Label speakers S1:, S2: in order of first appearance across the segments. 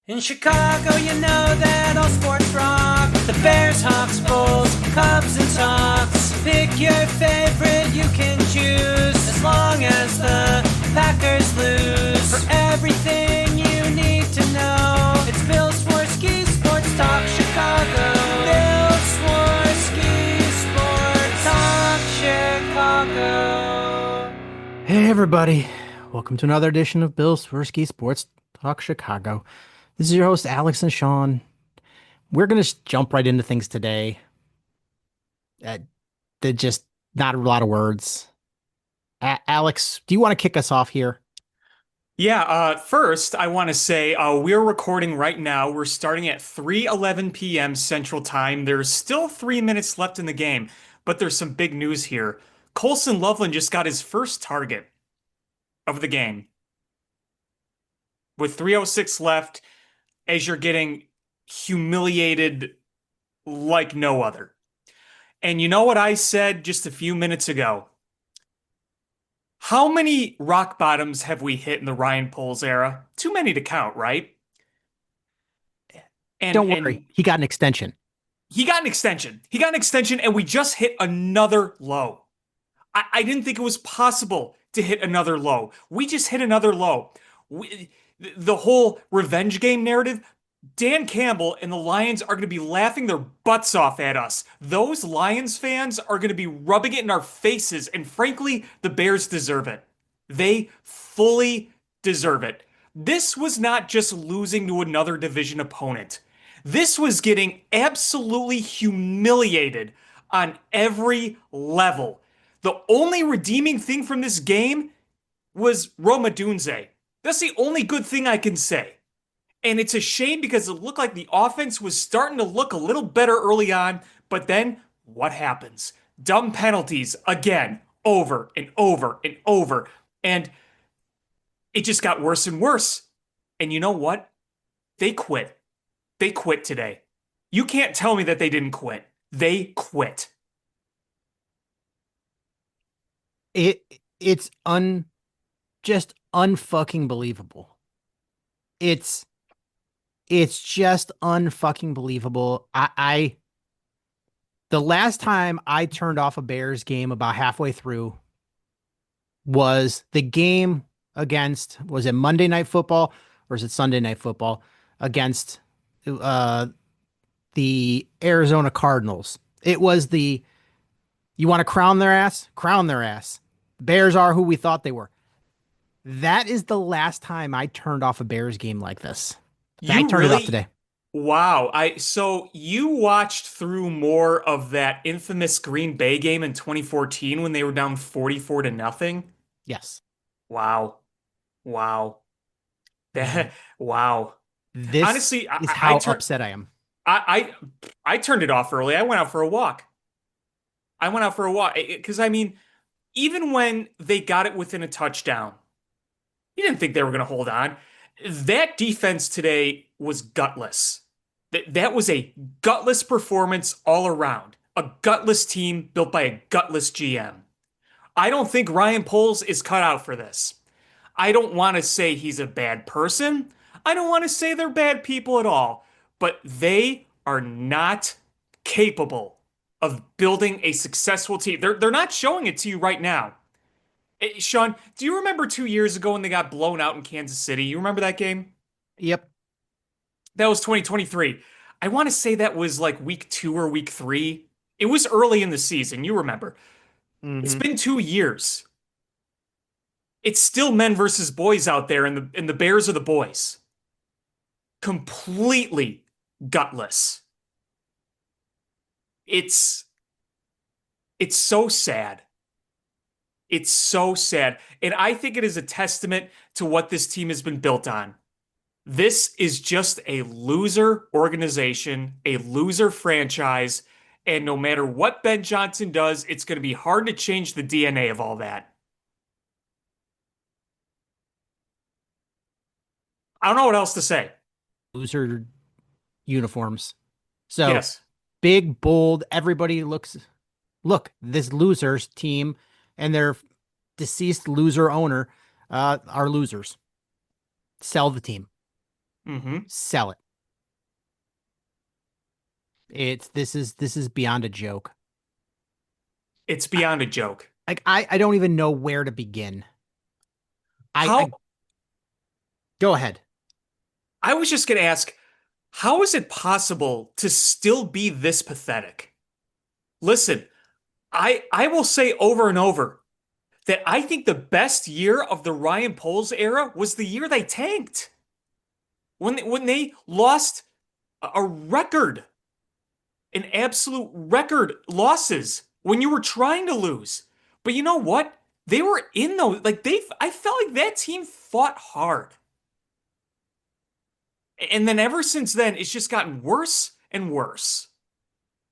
S1: In Chicago, you know that all sports rock. The Bears, Hawks, Bulls, Cubs, and Sox. Pick your favorite, you can choose. As long as the Packers lose. For everything you need to know, it's Bill Swerski Sports Talk Chicago. Bill Swerski Sports Talk Chicago.
S2: Hey everybody, welcome to another edition of Bill Swerski Sports Talk Chicago. This is your host Alex and Sean. We're gonna jump right into things today. They're just not a lot of words. Alex, do you want to kick us off here?
S3: Yeah, first I want to say we're recording right now. We're starting at 3:11 p.m. Central Time. There's still 3 minutes left in the game, but there's some big news here. Colson Loveland just got his first target of the game with 3:06 left as you're getting humiliated like no other. And you know what I said just a few minutes ago? How many rock bottoms have we hit in the Ryan Poles era? Too many to count, right? And
S2: Don't
S3: and
S2: worry, he got an extension.
S3: he got an extension. He got an extension, and we just hit another low. I didn't think it was possible to hit another low. We just hit another low. The whole revenge game narrative, Dan Campbell and the Lions are going to be laughing their butts off at us. Those Lions fans are going to be rubbing it in our faces, and frankly, the Bears deserve it. They fully deserve it. This was not just losing to another division opponent. This was getting absolutely humiliated on every level. The only redeeming thing from this game was Roma Dunze. That's the only good thing I can say. And it's a shame because it looked like the offense was starting to look a little better early on, but then what happens? Dumb penalties again, over and over and over. And it just got worse and worse. And you know what? They quit. They quit today. You can't tell me that they didn't quit. They quit.
S2: It's just unfucking believable. It's just unfucking believable. The last time I turned off a Bears game about halfway through was the game against, was it Monday Night Football or is it Sunday Night Football against uh the Arizona Cardinals? It was you want to crown their ass? Crown their ass. Bears are who we thought they were. That is the last time I turned off a Bears game like this. I
S3: You
S2: turned it off
S3: really,
S2: today.
S3: wow. So you watched through more of that infamous Green Bay game in 2014 when they were down 44 to nothing?
S2: Yes.
S3: Wow. Wow.
S2: Th-
S3: That wow.
S2: This
S3: Honestly,
S2: is how upset I am.
S3: I turned it off early. I went out for a walk. I went out for a walk because I mean, even when they got it within a touchdown, you didn't think they were going to hold on. That defense today was gutless. That was a gutless performance all around. A gutless team built by a gutless GM. I don't think Ryan Poles is cut out for this. I don't want to say he's a bad person. I don't want to say they're bad people at all, but they are not capable of building a successful team. They're not showing it to you right now. Sean, do you remember 2 years ago when they got blown out in Kansas City? You remember that game?
S2: Yep.
S3: That was 2023. I want to say that was like week 2 or week 3. It was early in the season. You remember. It's
S2: Hmm.
S3: been 2 years. It's still men versus boys out there, and the Bears are the boys. Completely gutless. It's it's so sad. It's so sad. And I think it is a testament to what this team has been built on. This is just a loser organization, a loser franchise, and no matter what Ben Johnson does, it's going to be hard to change the DNA of all that. I don't know what else to say.
S2: Loser uniforms. So
S3: Yes.
S2: big, bold, everybody look, this losers team and their deceased loser owner are losers. Sell the team.
S3: Mm-hmm.
S2: Sell it. This is beyond a joke.
S3: It's beyond a joke.
S2: Like I don't even know where to begin. I
S3: How
S2: go ahead.
S3: I was just going to ask, how is it possible to still be this pathetic? Listen, I will say over and over that I think the best year of the Ryan Poles era was the year they tanked. When they lost a record, an absolute record losses when you were trying to lose. But you know what? They were in those like they I felt like that team fought hard. And then ever since then, it's just gotten worse and worse.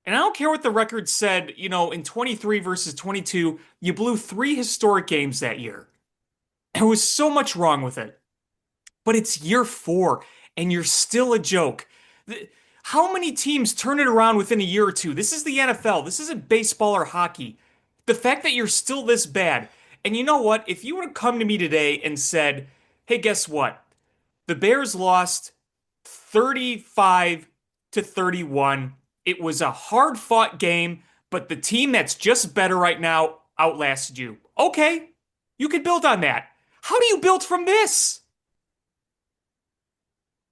S3: And I don't care what the record said, in 23 versus 22, you blew three historic games that year. There was so much wrong with it. But it's year four, and you're still a joke. How many teams turn it around within a year or two? This is the NFL. This isn't baseball or hockey. The fact that you're still this bad. And you know what? If you would have come to me today and said, hey, guess what? The Bears lost 35 to 31. It was a hard fought game, but the team that's just better right now outlasted you. Okay, you could build on that. How do you build from this?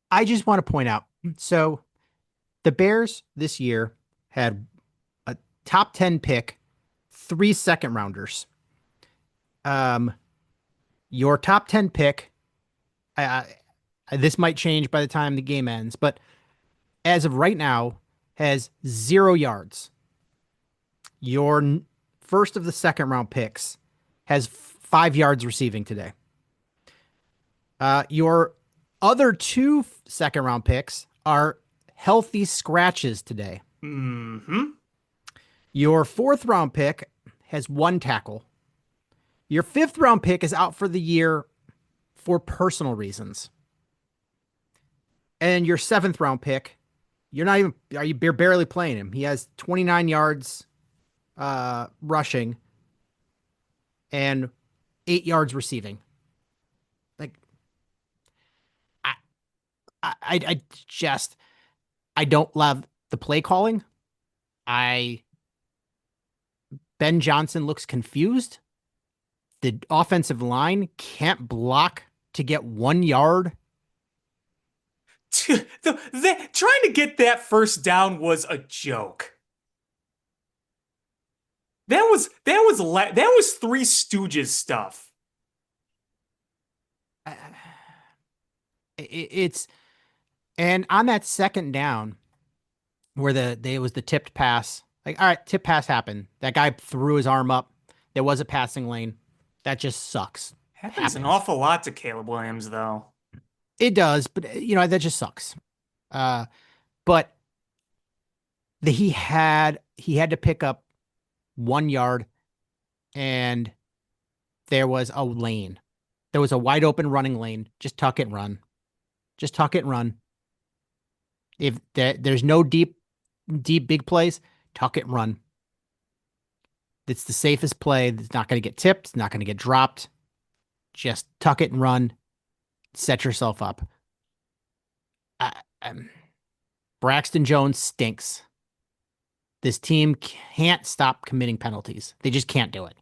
S2: I just want to point out. So the Bears this year had a top 10 pick, 3 second rounders. Your top 10 pick, this might change by the time the game ends, but as of right now, has 0 yards. Your first of the second round picks has 5 yards receiving today. Your other 2 second round picks are healthy scratches today.
S3: Mm-hmm.
S2: Your 4th round pick has 1 tackle. Your 5th round pick is out for the year for personal reasons. And your 7th round pick, you're barely playing him. He has 29 yards rushing and 8 yards receiving. Like, I just, I don't love the play calling. Ben Johnson looks confused. The offensive line can't block to get 1 yard.
S3: Trying to get that first down was a joke. That was Three Stooges stuff.
S2: It's and on that second down where it was the tipped pass. Like, all right, tip pass happened. That guy threw his arm up. There was a passing lane. That just sucks.
S3: Happens an awful lot to Caleb Williams, though.
S2: It does, but that just sucks. But he had to pick up 1 yard, and there was a lane. There was a wide open running lane. Just tuck it and run. Just tuck it and run. If there's no deep big plays, tuck it and run. It's the safest play. It's not going to get tipped. It's not going to get dropped. Just tuck it and run. Set yourself up. Braxton Jones stinks. This team can't stop committing penalties. They just can't do it.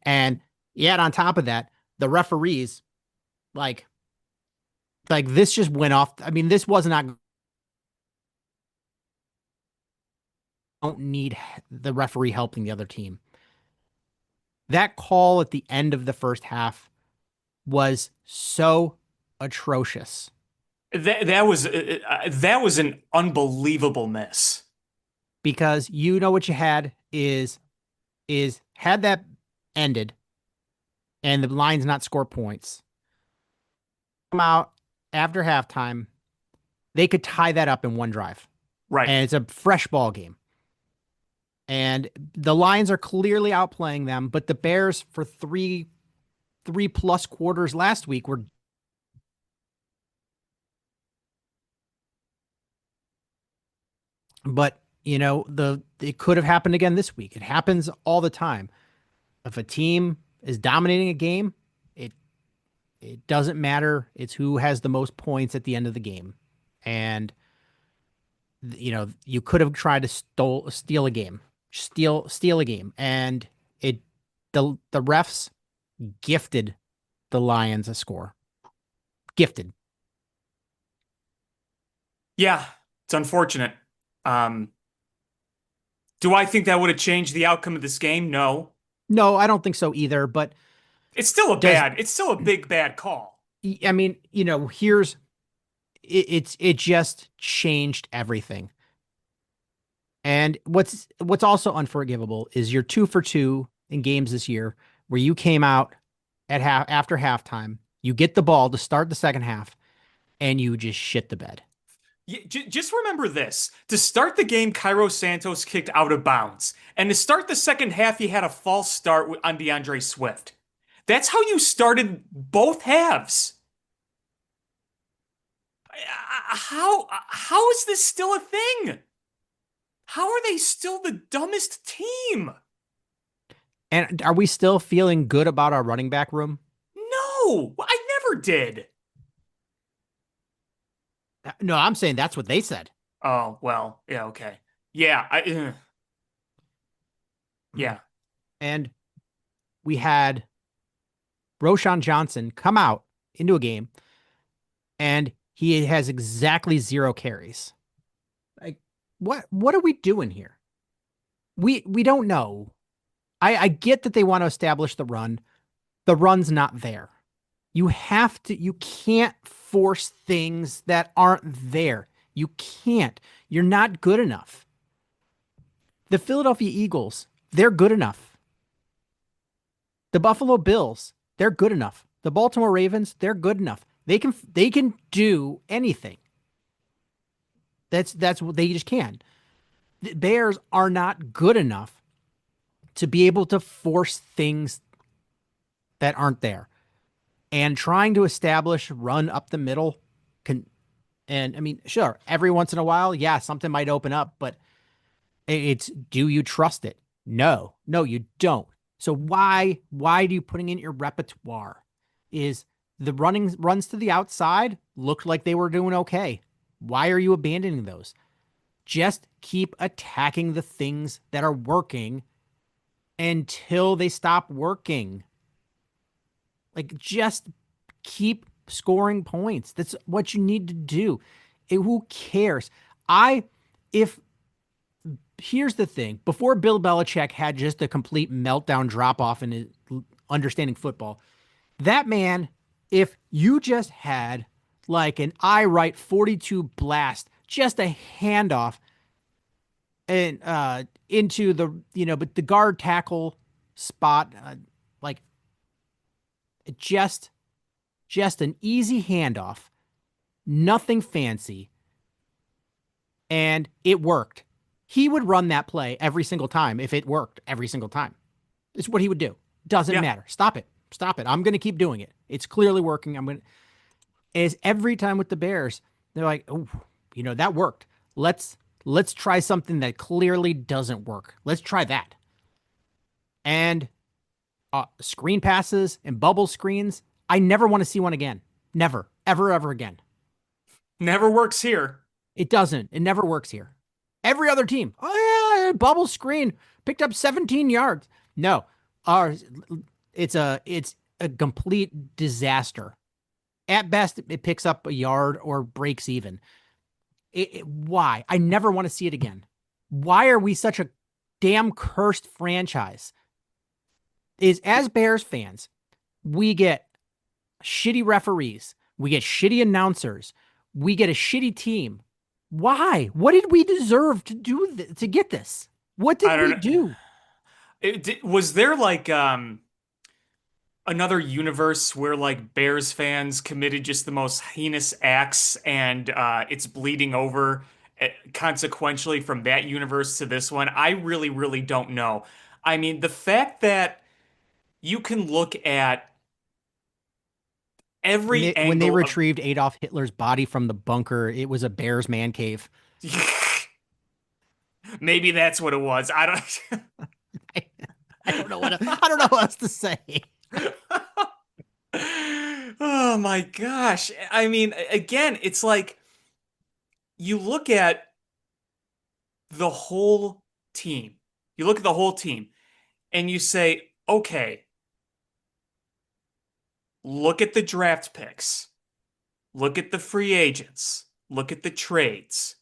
S2: And yet on top of that, the referees, like this just went off. I mean, this was not. Don't need the referee helping the other team. That call at the end of the first half was so atrocious.
S3: That was an unbelievable miss.
S2: Because what you had is had that ended and the Lions not score points, come out after halftime, they could tie that up in one drive.
S3: Right.
S2: And it's a fresh ball game. And the Lions are clearly outplaying them, but the Bears for three plus quarters last week were but it could have happened again this week. It happens all the time. If a team is dominating a game, It doesn't matter. It's who has the most points at the end of the game. And you could have tried to steal a game, steal a game, and it the refs gifted the Lions a score. Gifted.
S3: Yeah, it's unfortunate. Um, do I think that would have changed the outcome of this game? No.
S2: No, I don't think so either. But does
S3: It's still a big bad call.
S2: I mean, here's it just changed everything. And what's also unforgivable is you're 2 for 2 in games this year where you came out at after halftime, you get the ball to start the second half, and you just shit the bed.
S3: Just remember this. To start the game, Cairo Santos kicked out of bounds. And to start the second half, he had a false start on DeAndre Swift. That's how you started both halves. How is this still a thing? How are they still the dumbest team?
S2: And are we still feeling good about our running back room?
S3: No, I never did.
S2: No, I'm saying that's what they said.
S3: Oh, well, yeah, okay. Yeah, yeah.
S2: And we had Roshan Johnson come out into a game and he has exactly 0 carries. Like, what are we doing here? We don't know. I get that they want to establish the run. The run's not there. You can't force things that aren't there. You can't. You're not good enough. The Philadelphia Eagles, they're good enough. The Buffalo Bills, they're good enough. The Baltimore Ravens, they're good enough. They can do anything. That's what they just can. The Bears are not good enough to be able to force things that aren't there. And trying to establish run up the middle and I mean, sure, every once in a while, yeah, something might open up, but it's, do you trust it? No, you don't. So why do you putting in your repertoire? Is the runs to the outside looked like they were doing okay. Why are you abandoning those? Just keep attacking the things that are working until they stop working. Like, just keep scoring points. That's what you need to do. Who cares? Here's the thing. Before Bill Belichick had just a complete meltdown drop off in his understanding football, that man, if you just had like an I right 42 blast, just a handoff and into but the guard tackle spot, like just an easy handoff, nothing fancy, and it worked. He would run that play every single time if it worked every single time. It's what he would do. Doesn't matter. Stop it. I'm going to keep doing it. It's clearly working. As every time with the Bears, they're like, oh, that worked. Let's try something that clearly doesn't work. Let's try that. And screen passes and bubble screens, I never want to see one again. Never, ever, ever again.
S3: Never works here.
S2: It doesn't. It never works here. Every other team, oh yeah, bubble screen, picked up 17 yards. No, it's a complete disaster. At best, it picks up a yard or breaks even. Why? I never want to see it again. Why are we such a damn cursed franchise? As Bears fans, we get shitty referees, we get shitty announcers, we get a shitty team. Why? What did we deserve to do to get this? What did we do?
S3: Was there like another universe where like Bears fans committed just the most heinous acts and it's bleeding over consequentially from that universe to this one? I really, really don't know. I mean, the fact that you can look at every
S2: when they
S3: angle
S2: retrieved Adolf Hitler's body from the bunker, it was a Bears man cave.
S3: Maybe that's what it was. I don't.
S2: I don't know what else to say.
S3: Oh my gosh. I mean, again, it's like you look at the whole team. You look at the whole team and you say, okay, look at the draft picks, look at the free agents, look at the trades,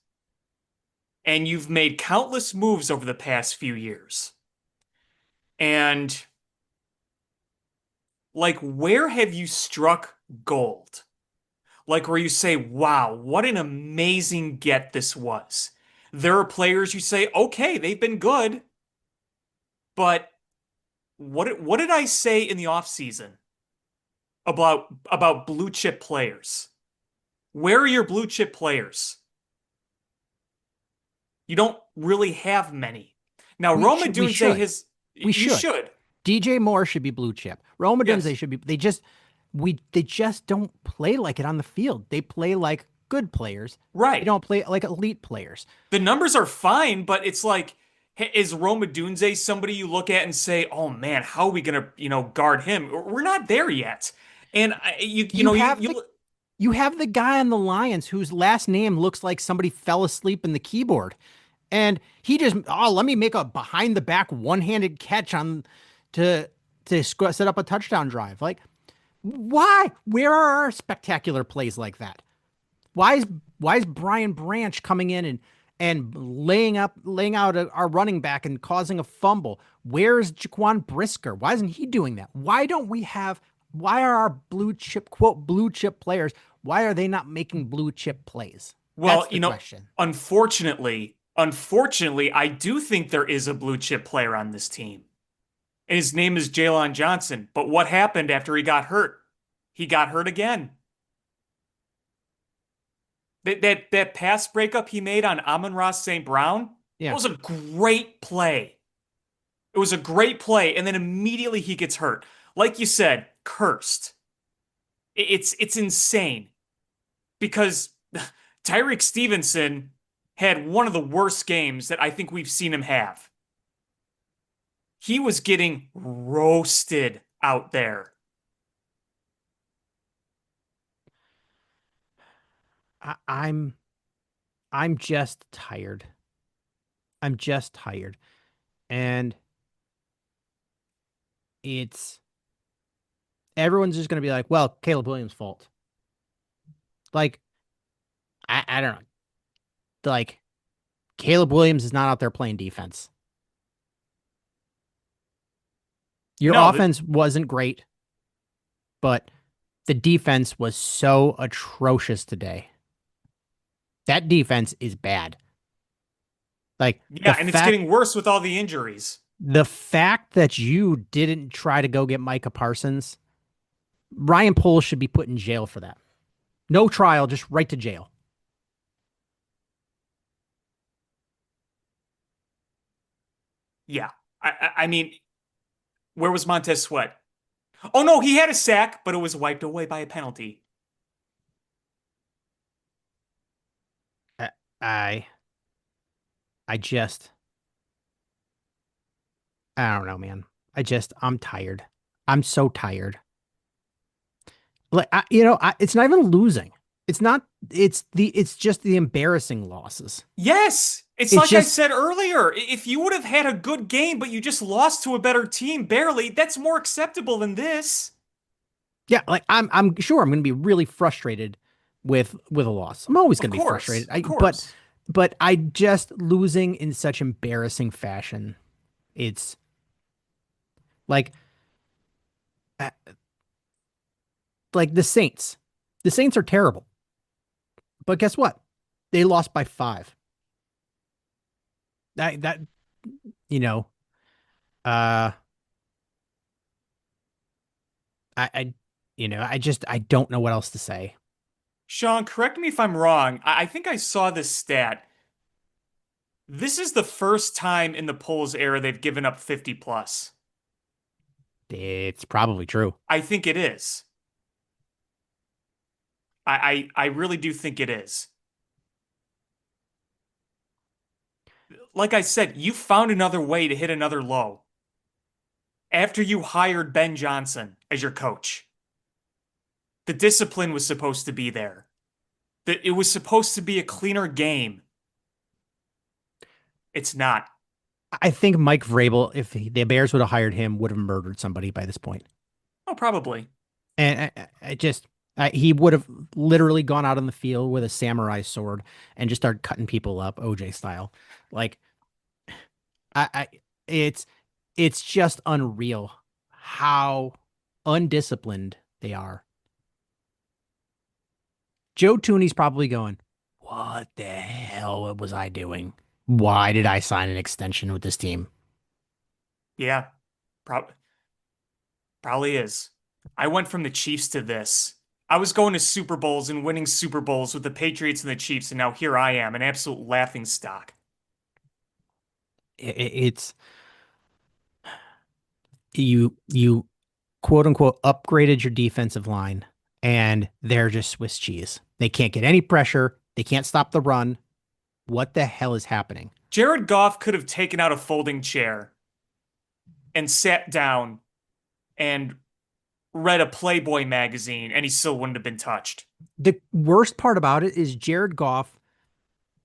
S3: and you've made countless moves over the past few years. And like, where have you struck gold? Like, where you say, wow, what an amazing get this was. There are players you say, okay, they've been good, but what did I say in the offseason about blue chip players? Where are your blue chip players? You don't really have many. Now, Roma
S2: We
S3: Dunze
S2: should.
S3: has
S2: We
S3: you
S2: should.
S3: should.
S2: DJ Moore should be blue chip. Roma
S3: Yes.
S2: Dunze should be. They just don't play like it on the field. They play like good players. They
S3: Right.
S2: don't play like elite players.
S3: The numbers are fine, but it's like, is Roma Dunze somebody you look at and say, "Oh man, how are we gonna, guard him?" We're not there yet. And
S2: You have the guy on the Lions whose last name looks like somebody fell asleep in the keyboard. And he just, let me make a behind the back one-handed catch to set up a touchdown drive. Like, why? Where are our spectacular plays like that? Why is Brian Branch coming in and laying out our running back and causing a fumble? Where's Jaquan Brisker? Why isn't he doing that? Why are our blue chip players, why are they not making blue chip plays?
S3: well,
S2: That's the question.
S3: unfortunately, I do think there is a blue chip player on this team. And his name is Jalen Johnson. But what happened after he got hurt? He got hurt again. That pass breakup he made on Amon-Ra St. Brown, that
S2: Yeah.
S3: was a great play. It was a great play, and then immediately he gets hurt. Like you said, cursed. It's insane because Tyreek Stevenson had one of the worst games that I think we've seen him have. He was getting roasted out there.
S2: I, I'm I'm just tired. I'm just tired. And it's everyone's just gonna be like, well, Caleb Williams' fault. Like, I don't know. Like, Caleb Williams is not out there playing defense. Your
S3: No,
S2: offense wasn't great, but the defense was so atrocious today. That defense is bad. Like
S3: yeah, and it's getting worse with all the injuries.
S2: the fact that you didn't try to go get Micah Parsons, Ryan Poles should be put in jail for that. No trial, just right to jail.
S3: Yeah, I mean, where was Montez Sweat? Oh no, he had a sack, but it was wiped away by a penalty.
S2: I I, I just I don't know, man. I'm tired. I'm so tired. Like it's not even losing. It's not. It's just the embarrassing losses.
S3: Yes, it's
S2: It's
S3: like I
S2: just
S3: said earlier. If you would have had a good game, but you just lost to a better team barely, that's more acceptable than this.
S2: yeah. Like I'm sure I'm going to be really frustrated with a loss. I'm always
S3: Of
S2: going to be
S3: course,
S2: frustrated.
S3: of course.
S2: But I just losing in such embarrassing fashion. It's like uh, like the Saints. The Saints are terrible. But guess what? They lost by 5. That you know, uh I I don't know what else to say.
S3: Sean, correct me if I'm wrong. I think I saw this stat. This is the first time in the polls era they've given up 50 plus.
S2: It's probably true.
S3: I think it is. I really do think it is. Like I said, you found another way to hit another low after you hired Ben Johnson as your coach. The discipline was supposed to be there. That it was supposed to be a cleaner game. It's not.
S2: I think Mike Vrabel, if the Bears would have hired him, would have murdered somebody by this point.
S3: Oh, probably.
S2: And he would have literally gone out on the field with a samurai sword and just started cutting people up, OJ style. Like, I it's it's just unreal how undisciplined they are. Joe Tooney's probably going, "What the hell was I doing? Why did I sign an extension with this team?"
S3: Yeah, probably is. I went from the Chiefs to this. I was going to Super Bowls and winning Super Bowls with the Patriots and the Chiefs, and now here I am, an absolute laughing stock.
S2: It's you quote unquote upgraded your defensive line, and they're just Swiss cheese. They can't get any pressure. They can't stop the run. What the hell is happening?
S3: Jared Goff could have taken out a folding chair and sat down and read a Playboy magazine, and he still wouldn't have been touched.
S2: The worst part about it is Jared Goff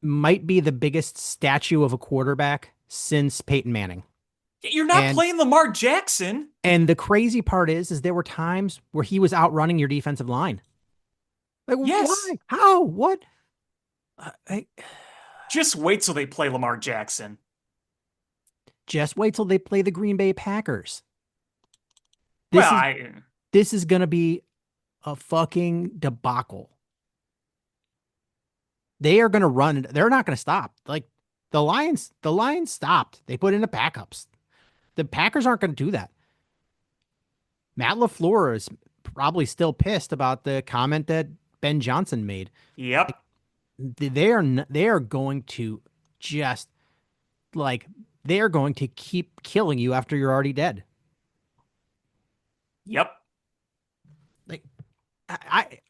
S2: might be the biggest statue of a quarterback since Peyton Manning.
S3: You're not
S2: And
S3: playing Lamar Jackson.
S2: and the crazy part is there were times where he was outrunning your defensive line. Like,
S3: Yes.
S2: why? How? What? I,
S3: Just wait till they play Lamar Jackson.
S2: just wait till they play the Green Bay Packers. This
S3: Well,
S2: is this is gonna be a fucking debacle. They are gonna run. They're not gonna stop. Like the Lions stopped. They put in the backups. The Packers aren't gonna do that. Matt LaFleur is probably still pissed about the comment that Ben Johnson made.
S3: yep,
S2: They are going to just like they are going to keep killing you after you're already dead.
S3: yep.
S2: Like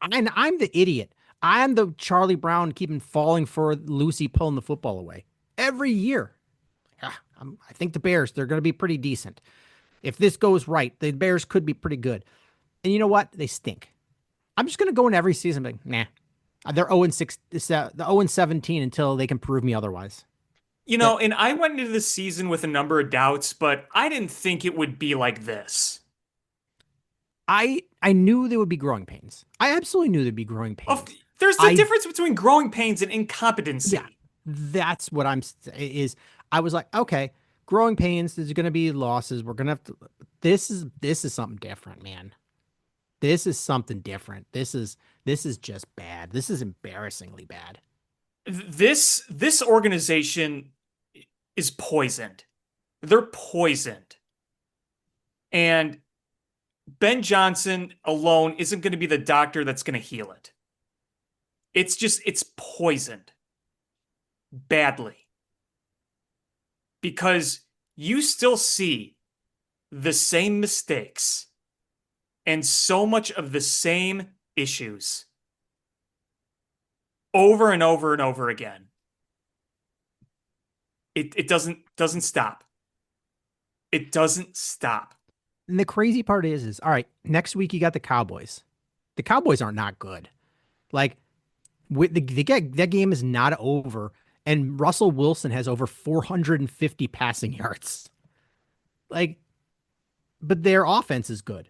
S2: I'm the idiot. I'm the Charlie Brown keeping falling for Lucy pulling the football away every year. I think the Bears, they're going to be pretty decent. If this goes right, the Bears could be pretty good. And you know what? They stink. I'm just going to go in every season like, nah. They're 0-6, the 0-17 until they can prove me otherwise.
S3: And I went into the season with a number of doubts, but I didn't think it would be like this.
S2: I knew there would be growing pains. I absolutely knew there'd be growing pains.
S3: There's the difference between growing pains and incompetency.
S2: Yeah, that's what I was like, okay, growing pains, there's going to be losses. We're going to have to, this is something different, man. This is something different. This is just bad. This is embarrassingly bad.
S3: This organization is poisoned. They're poisoned. And Ben Johnson alone isn't going to be the doctor that's going to heal it. It's poisoned badly. Because you still see the same mistakes and so much of the same issues over and over and over again. It doesn't stop. It doesn't stop.
S2: And the crazy part is all right, next week you got the Cowboys. The Cowboys are not good. Like that game is not over, and Russell Wilson has over 450 passing yards. Like, but their offense is good.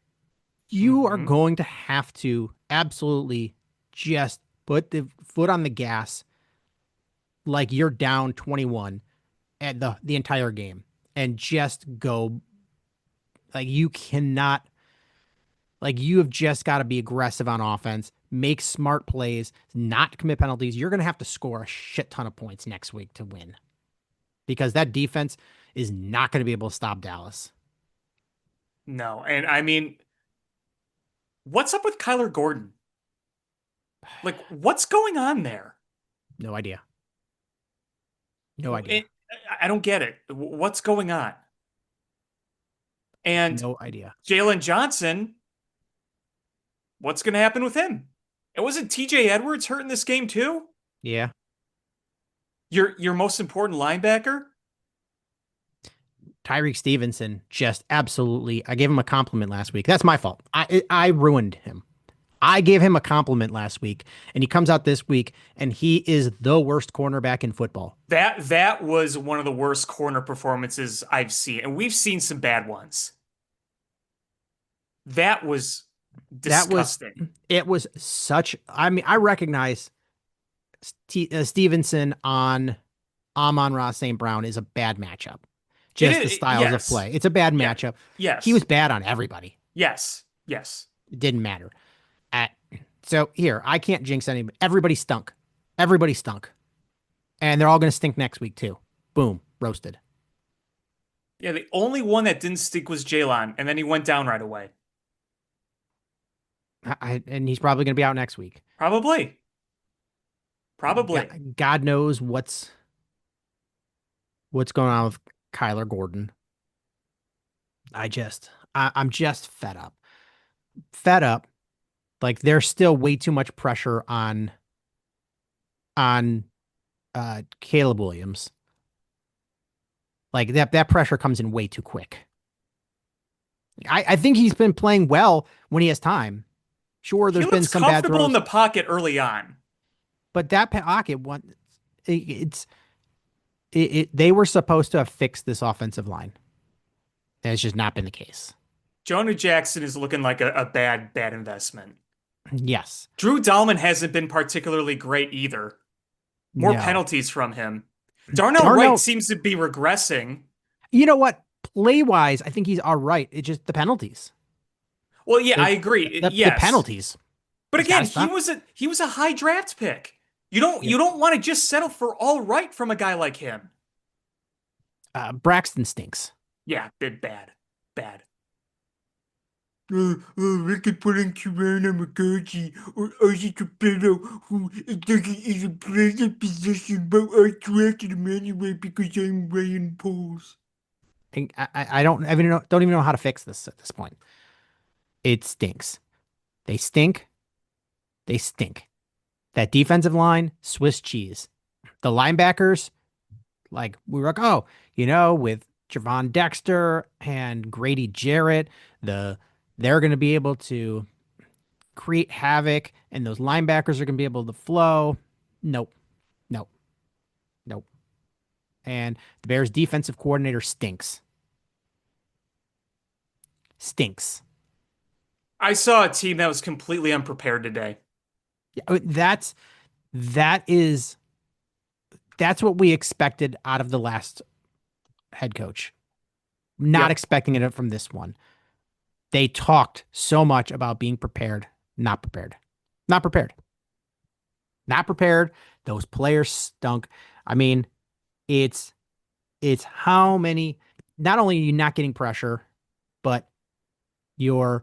S2: You are going to have to absolutely just put the foot on the gas like you're down 21 at the entire game and just go. Like, you cannot, like, you have just got to be aggressive on offense, make smart plays, not commit penalties. You're going to have to score a shit ton of points next week to win because that defense is not going to be able to stop Dallas.
S3: No. And I mean, what's up with Kyler Gordon? Like, what's going on there?
S2: No idea. No idea.
S3: I don't get it. What's going on? And
S2: no idea.
S3: Jalen Johnson, what's going to happen with him? And wasn't TJ Edwards hurt in this game too?
S2: Yeah.
S3: Your most important linebacker?
S2: Tyreek Stevenson just absolutely. I gave him a compliment last week. That's my fault. I ruined him. I gave him a compliment last week, and he comes out this week, and he is the worst cornerback in football.
S3: That was one of the worst corner performances I've seen, and we've seen some bad ones. That was
S2: That was
S3: disgusting.
S2: it was such. I mean, I recognize Stevenson on Amon-Ra St. Brown is a bad matchup.
S3: It
S2: Just the
S3: is,
S2: styles of
S3: yes,
S2: play. It's a bad
S3: yeah,
S2: matchup. He
S3: yes,
S2: was bad on everybody.
S3: yes, yes.
S2: It didn't matter. At so here, I can't jinx anybody. Everybody stunk. Everybody stunk. And they're all going to stink next week too. Boom, roasted.
S3: Yeah, the only one that didn't stick was Jalen, and then he went down right away.
S2: And he's probably going to be out next week.
S3: Probably. Probably.
S2: God knows what's going on with Kyler Gordon. I'm just fed up. Fed up. Like there's still way too much pressure on Caleb Williams. Like that pressure comes in way too quick. I think he's been playing well when he has time. Sure, there's
S3: He
S2: been
S3: looks
S2: some bad
S3: comfortable
S2: throws,
S3: in the pocket early on.
S2: but that pocket one, they were supposed to have fixed this offensive line. That's just not been the case.
S3: Jonah Jackson is looking like a bad investment.
S2: Yes.
S3: Drew Dahlman hasn't been particularly great either. More
S2: No.
S3: penalties from him. Darnell Wright seems to be regressing.
S2: You know what? Play wise, I think he's all right. It's just the penalties.
S3: Well, yeah, I agree.
S2: The penalties.
S3: But
S2: He's
S3: again,
S2: gotta
S3: he was a high draft pick. You don't want to just settle for all right from a guy like him.
S2: Braxton stinks.
S3: Yeah, bad.
S4: We could put in Kirana McCarthy or Ozzy Capello, who doesn't even play the position, but I drafted him anyway because I'm Ryan Poles.
S2: I don't even know how to fix this at this point. It stinks. They stink. They stink. That defensive line, Swiss cheese. The linebackers, like we were like, oh, with Javon Dexter and Grady Jarrett, they're going to be able to create havoc, and those linebackers are going to be able to flow. Nope. And the Bears defensive coordinator stinks.
S3: I saw a team that was completely unprepared today.
S2: Yeah, that's what we expected out of the last head coach. Not expecting it from this one. They talked so much about being prepared, not prepared. Not prepared. Not prepared. Those players stunk. I mean, it's how many, not only are you not getting pressure, but you've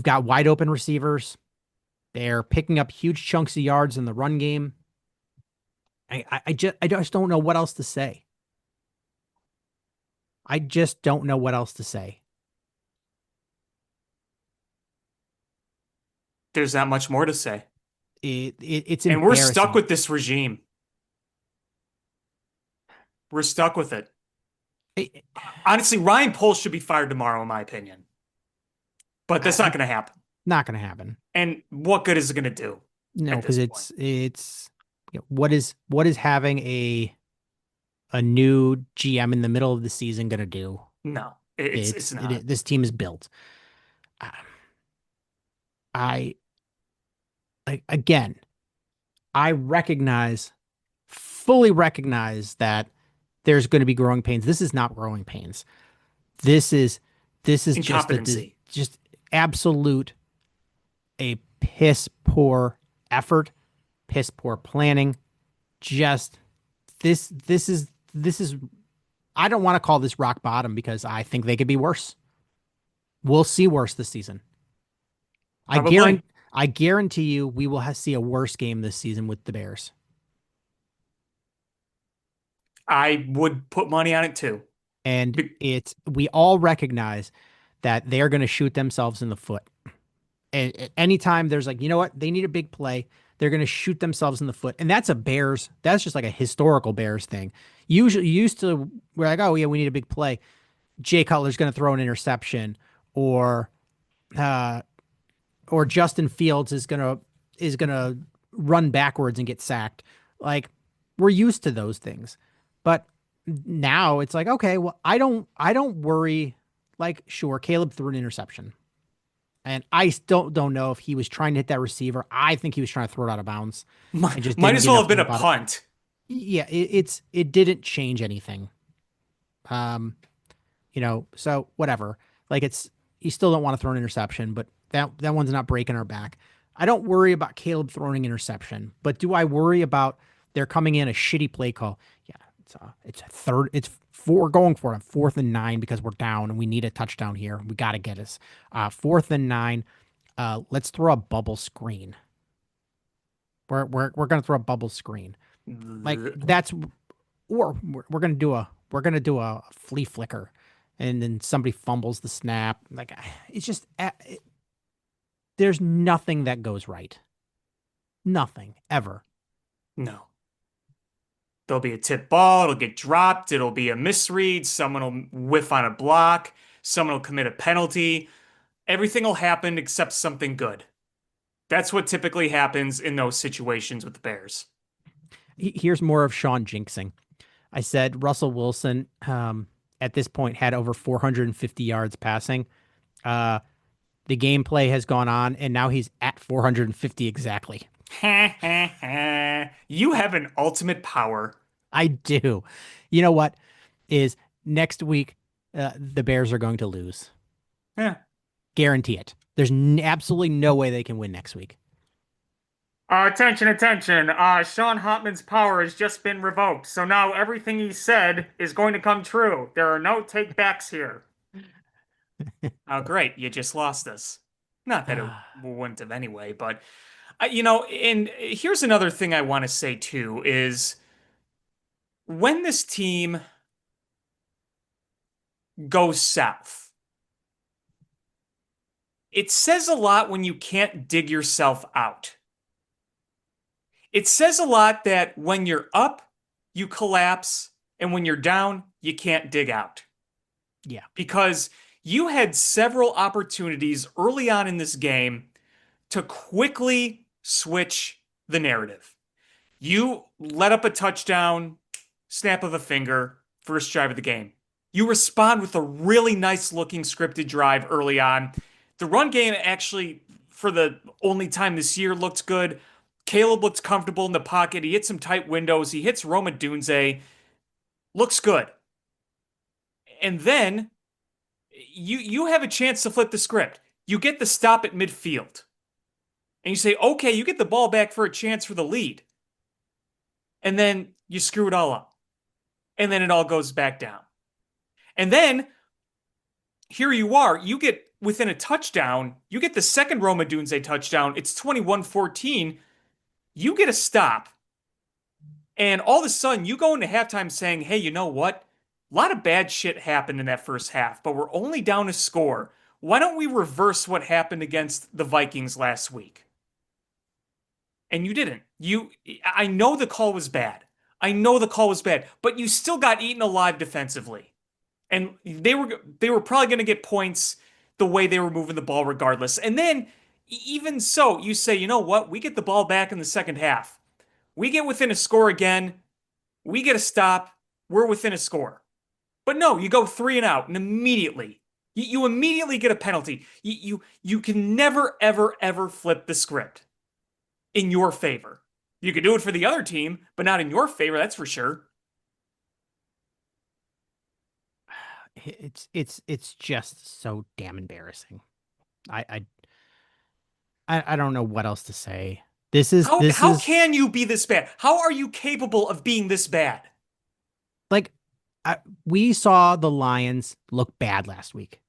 S2: got wide open receivers. They're picking up huge chunks of yards in the run game. I just don't know what else to say. I just don't know what else to say.
S3: There's not much more to say.
S2: It's
S3: and we're
S2: embarrassing.
S3: stuck with this regime. We're stuck with it. Honestly, Ryan Poles should be fired tomorrow, in my opinion. But that's not going to happen.
S2: Not going to happen.
S3: And what good is it going to do?
S2: No, because it's what is having a new GM in the middle of the season going to do?
S3: No, it's not.
S2: This team is built. I fully recognize that there's going to be growing pains. This is not growing pains. This is just absolute a piss poor effort, piss poor planning. Just this is I don't want to call this rock bottom because I think they could be worse. We'll see worse this season. I guarantee you we will see a worse game this season with the Bears.
S3: I would put money on it too.
S2: And we all recognize that they're going to shoot themselves in the foot. And anytime there's like, you know what, they need a big play, they're going to shoot themselves in the foot. And that's just like a historical Bears thing. Usually we're like, oh yeah, we need a big play. Jay Cutler's going to throw an interception, or uh, or Justin Fields is gonna run backwards and get sacked. Like we're used to those things. But now it's like, okay, well, I don't worry. Like, sure, Caleb threw an interception. And I still don't know if he was trying to hit that receiver. I think he was trying to throw it out of bounds and just
S3: Might
S2: didn't
S3: as
S2: get
S3: well
S2: enough
S3: have been
S2: time
S3: a
S2: about it.
S3: punt.
S2: Yeah, it didn't change anything. Um, so whatever. Like you still don't want to throw an interception, but that one's not breaking our back. I don't worry about Caleb throwing interception, but do I worry about there coming in a shitty play call? Yeah, it's a third. It's four going for it on 4th and 9 because we're down and we need a touchdown here. We got to get us 4th and 9. Let's throw a bubble screen. We're gonna throw a bubble screen. Like that's or we're gonna do a flea flicker, and then somebody fumbles the snap. Like it's just there's nothing that goes right. Nothing ever.
S3: No. There'll be a tip ball, it'll get dropped, it'll be a misread, someone will whiff on a block, someone will commit a penalty. Everything will happen except something good. That's what typically happens in those situations with the Bears.
S2: Here's more of Sean jinxing. I said Russell Wilson at this point had over 450 yards passing. Uh, the gameplay has gone on, and now he's at 450 exactly.
S3: You have an ultimate power.
S2: I do. You know what? Is next week the Bears are going to lose.
S3: Yeah.
S2: Guarantee it. There's absolutely no way they can win next week.
S3: Attention, attention. Sean Hotman's power has just been revoked. So now everything he said is going to come true. There are no take backs here. Oh, great. You just lost us. Not that it wouldn't have anyway, but, and here's another thing I want to say too is when this team goes south, it says a lot when you can't dig yourself out. It says a lot that when you're up, you collapse, and when you're down, you can't dig out.
S2: Yeah.
S3: Because you had several opportunities early on in this game to quickly switch the narrative. You let up a touchdown, snap of a finger, first drive of the game. You respond with a really nice looking scripted drive early on. The run game actually, for the only time this year, looked good. Caleb looks comfortable in the pocket. He hits some tight windows. He hits Roma Dunze. Looks good. And then you have a chance to flip the script. You get the stop at midfield. And you say, okay, you get the ball back for a chance for the lead. And then you screw it all up. And then it all goes back down. And then here you are. You get within a touchdown. You get the second Roma Dunze touchdown. It's 21-14. You get a stop, and all of a sudden you go into halftime saying, hey, you know what? A lot of bad shit happened in that first half, but we're only down a score. Why don't we reverse what happened against the Vikings last week? And you didn't. I know the call was bad. But you still got eaten alive defensively. And they were probably going to get points the way they were moving the ball regardless. And then even so, you say, you know what? We get the ball back in the second half. We get within a score again. We get a stop. We're within a score. But no, you go 3 and out, and immediately, you immediately get a penalty. You can never, ever, ever flip the script in your favor. You could do it for the other team, but not in your favor, that's for sure.
S2: It's just so damn embarrassing. I don't know what else to say.
S3: How can you be this bad? How are you capable of being this bad?
S2: Like we saw the Lions look bad last week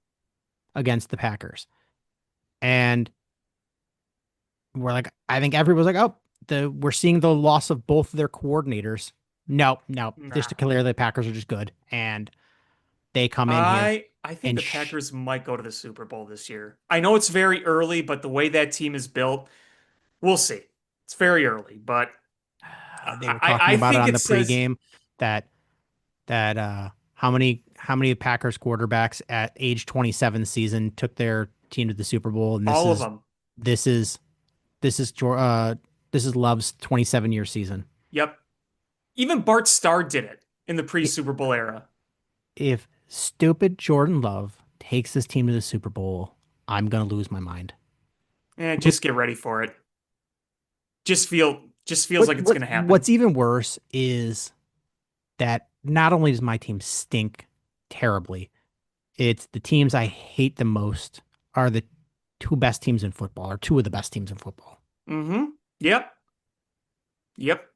S2: against the Packers, and we're like, I think everyone's like, oh, we're seeing the loss of both of their coordinators. No, just to clear, the Packers are just good, and they come in here.
S3: I think the Packers might go to the Super Bowl this year. I know it's very early, but the way that team is built, we'll see. It's very early, but
S2: they were talking about it on the pregame that how many Packers quarterbacks at age 27 season took their team to the Super Bowl, and
S3: All of them.
S2: this is this is Jor- uh this is Love's 27-year season.
S3: Yep. Even Bart Starr did it in the pre-Super Bowl era.
S2: If stupid Jordan Love takes this team to the Super Bowl, I'm gonna lose my mind.
S3: Just get ready for it. Just feels like it's going to happen.
S2: What's even worse is that not only does my team stink terribly, it's the teams I hate the most are the two best teams in football, or two of the best teams in football.
S3: Mm-hmm. Yep. Yep.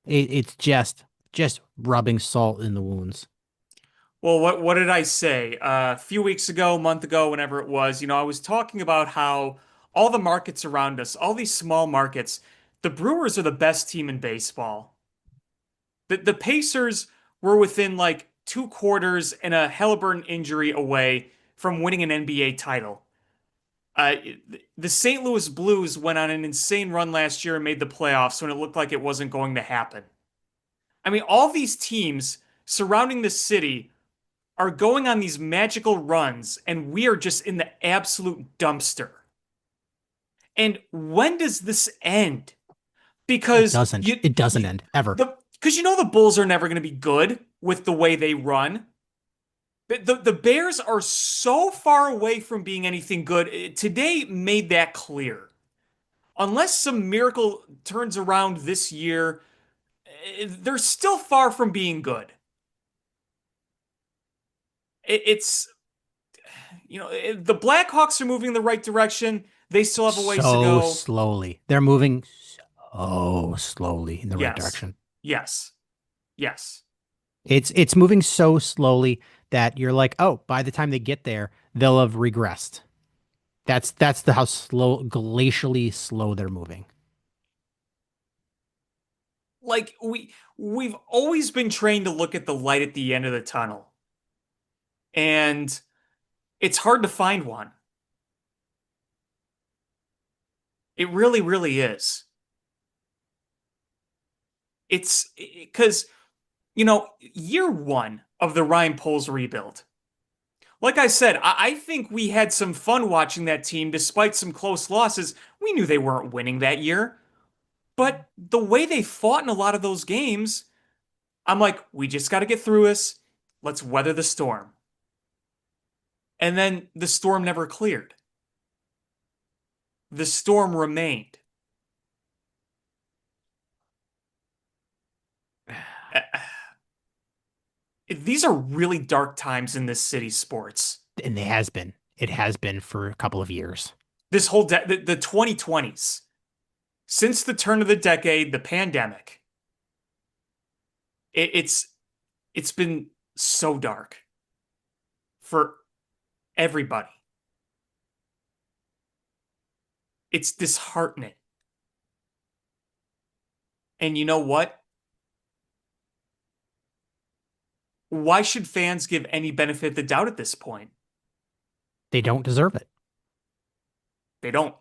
S2: It's just rubbing salt in the wounds.
S3: Well, what did I say? A few weeks ago, a month ago, whenever it was, I was talking about how all the markets around us, all these small markets, the Brewers are the best team in baseball. The Pacers were within like 2 quarters and a Halliburton injury away from winning an NBA title. Uh, the St. Louis Blues went on an insane run last year and made the playoffs when it looked like it wasn't going to happen. I mean, all these teams surrounding the city are going on these magical runs, and we are just in the absolute dumpster. And when does this end?
S2: It
S3: Because
S2: doesn't. It doesn't end ever.
S3: because the Bulls are never going to be good with the way they run. The Bears are so far away from being anything good. Today made that clear. Unless some miracle turns around this year, they're still far from being good. It's the Blackhawks are moving in the right direction. They still have a ways to
S2: So
S3: go.
S2: slowly. They're moving so slowly in the right
S3: Yes.
S2: direction.
S3: Yes. Yes.
S2: It's moving so slowly that you're like, oh, by the time they get there, they'll have regressed. That's how slow, glacially slow they're moving.
S3: Like we've always been trained to look at the light at the end of the tunnel. And it's hard to find one. It really, really is. It's because, year one of the Ryan Poles rebuild. Like I said, I think we had some fun watching that team despite some close losses. We knew they weren't winning that year. But the way they fought in a lot of those games, I'm like, we just got to get through this. Let's weather the storm. And then the storm never cleared. The storm remained. These are really dark times in this city's sports.
S2: And it has been. It has been for a couple of years.
S3: This whole the 2020s, since the turn of the decade, the pandemic, it's been so dark for everybody. It's disheartening. And you know what? Why should fans give any benefit of the doubt at this point?
S2: They don't deserve it.
S3: They don't.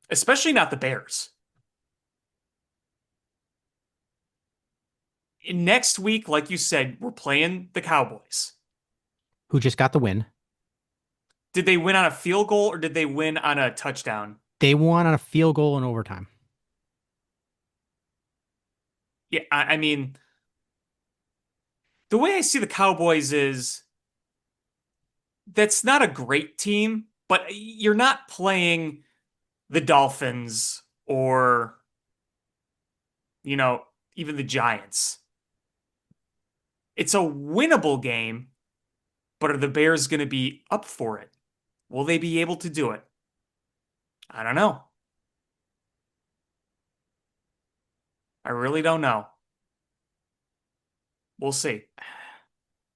S3: Especially not the Bears. Next week, like you said, we're playing the Cowboys.
S2: Who just got the win?
S3: Did they win on a field goal or did they win on a touchdown?
S2: They won on a field goal in overtime.
S3: Yeah, I mean, the way I see the Cowboys is that's not a great team, but you're not playing the Dolphins or, even the Giants. It's a winnable game, but are the Bears going to be up for it? Will they be able to do it? I don't know. I really don't know. We'll see.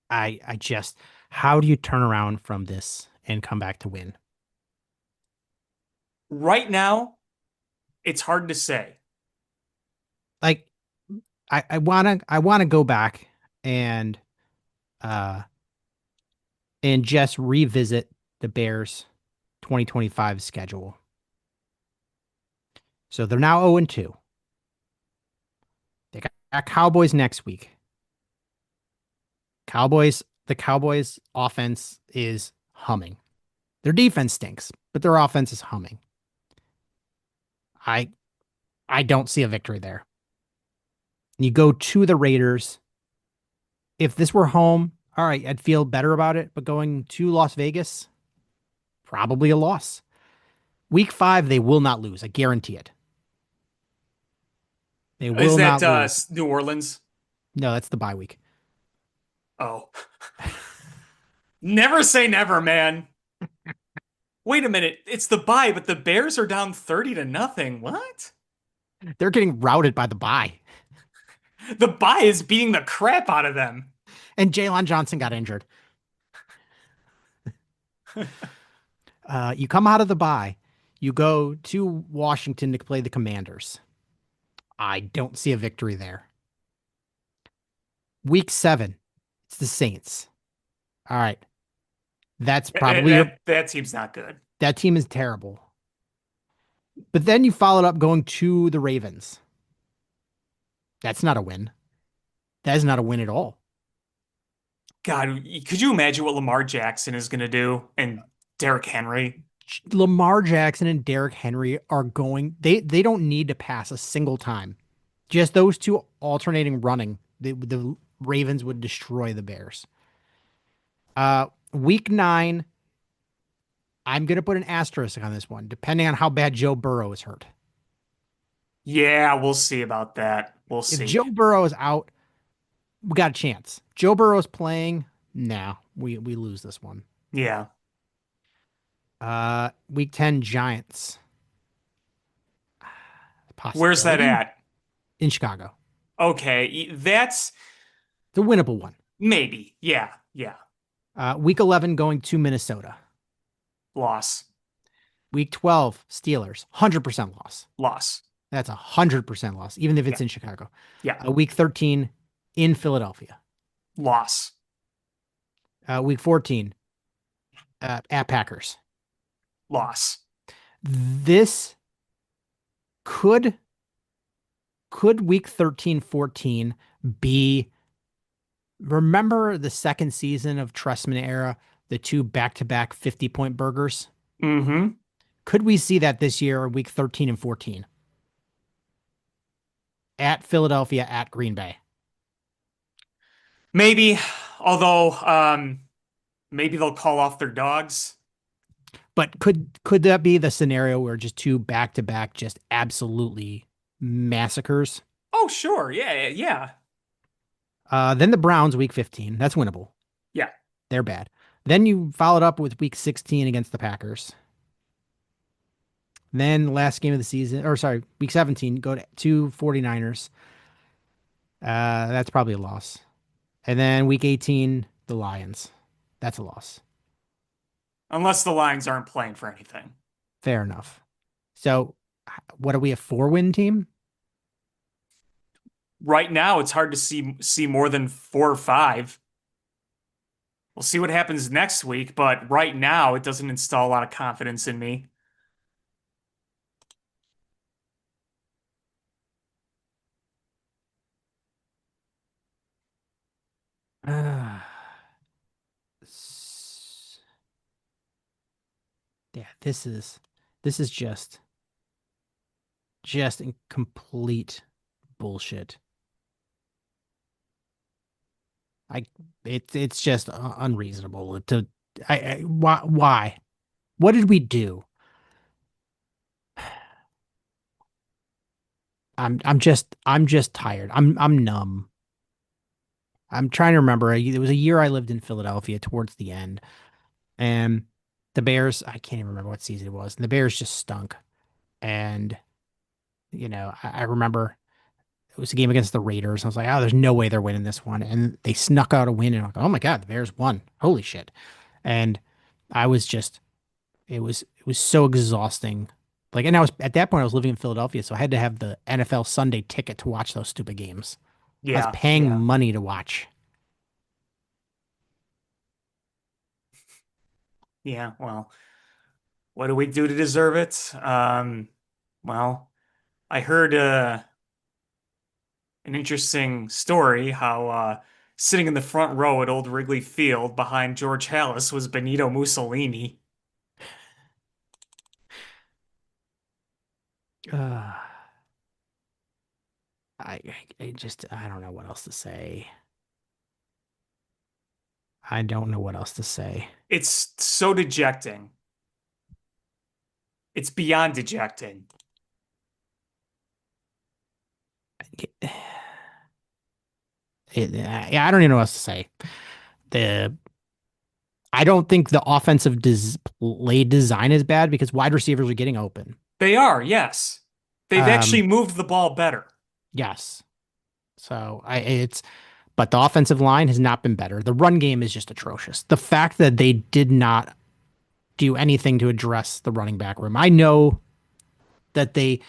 S2: I just, how do you turn around from this and come back to win?
S3: Right now, it's hard to say.
S2: Like, I wanna go back and just revisit the Bears 2025 schedule. So they're now 0-2. They got Cowboys next week. The Cowboys offense is humming. Their defense stinks, but their offense is humming. I I don't see a victory there. You go to the Raiders. If this were home, all right, I'd feel better about it. But going to Las Vegas, probably a loss. Week 5, they will not lose. I guarantee it. They
S3: Is
S2: will
S3: that
S2: not lose.
S3: New Orleans?
S2: No, that's the bye week.
S3: Oh, never say never, man. Wait a minute. It's the bye, but the Bears are down 30-0. What?
S2: They're getting routed by the bye.
S3: The bye is beating the crap out of them.
S2: And Jalen Johnson got injured. You come out of the bye. You go to Washington to play the Commanders. I don't see a victory there. Week 7, it's the Saints. All right. That's probably
S3: That team's not good.
S2: that team is terrible. But then you followed up going to the Ravens. That's not a win. That is not a win at all.
S3: God, could you imagine what Lamar Jackson is going to do and Derrick Henry?
S2: Lamar Jackson and Derrick Henry are going, they don't need to pass a single time. Just those two alternating running, the Ravens would destroy the Bears. Week 9, I'm going to put an asterisk on this one, depending on how bad Joe Burrow is hurt.
S3: Yeah, we'll see about that. We'll
S2: If
S3: see.
S2: Joe Burrow is out, we got a chance. Joe Burrow's playing, nah, we lose this one.
S3: Yeah.
S2: Week 10, Giants.
S3: Where's that
S2: Possibility?
S3: at?
S2: In Chicago.
S3: Okay, that's
S2: It's a winnable one.
S3: maybe. Yeah, yeah.
S2: Week 11, going to Minnesota.
S3: Loss.
S2: Week 12, Steelers. 100% loss.
S3: Loss.
S2: That's 100% loss, even if it's
S3: Yeah.
S2: in Chicago.
S3: Yeah.
S2: Week 13, in Philadelphia.
S3: Loss.
S2: Week 14, at Packers.
S3: Loss.
S2: This could week 13, 14 be, remember the second season of Trestman era, the 2 back-to-back 50-point burgers?
S3: Mm-hmm.
S2: Could we see that this year, week 13 and 14? At Philadelphia, at Green Bay.
S3: Maybe, although maybe they'll call off their dogs.
S2: But could that be the scenario where just 2 back-to-back just absolutely massacres?
S3: Oh, sure. Yeah, yeah.
S2: Then the Browns, week 15. That's winnable.
S3: Yeah.
S2: They're bad. Then you followed up with week 16 against the Packers. Then last game of the season, or sorry, week 17, go to 49ers. That's probably a loss. And then week 18, the Lions. That's a loss.
S3: Unless the Lions aren't playing for anything.
S2: Fair enough. So what are we, a 4-win team?
S3: Right now, it's hard to see more than 4 or 5. We'll see what happens next week, but right now, it doesn't install a lot of confidence in me.
S2: Yeah, this is just in complete bullshit. It's just unreasonable to why? What did we do? I'm just tired. I'm numb. I'm trying to remember. It was a year I lived in Philadelphia towards the end, and the Bears, I can't even remember what season it was. And the Bears just stunk. And I remember it was a game against the Raiders. I was like, oh, there's no way they're winning this one. And they snuck out a win. And I'm like, oh my God, the Bears won. Holy shit. And I was just, it was so exhausting. Like, and at that point, I was living in Philadelphia. So I had to have the NFL Sunday ticket to watch those stupid games. I was paying money to watch.
S3: Yeah, well, what do we do to deserve it? Well, I heard an interesting story how Sitting in the front row at Old Wrigley Field behind George Halas was Benito Mussolini.
S2: Uh, I, I don't know what else to say. I don't know what else to say.
S3: It's so dejecting. It's beyond dejecting.
S2: I don't even know what else to say. The I don't think the offensive play design is bad because wide receivers are getting open.
S3: They are, yes. They've actually
S2: Um,
S3: moved the ball better.
S2: yes. But the offensive line has not been better. The run game is just atrocious. The fact that they did not do anything to address the running back room. I know that they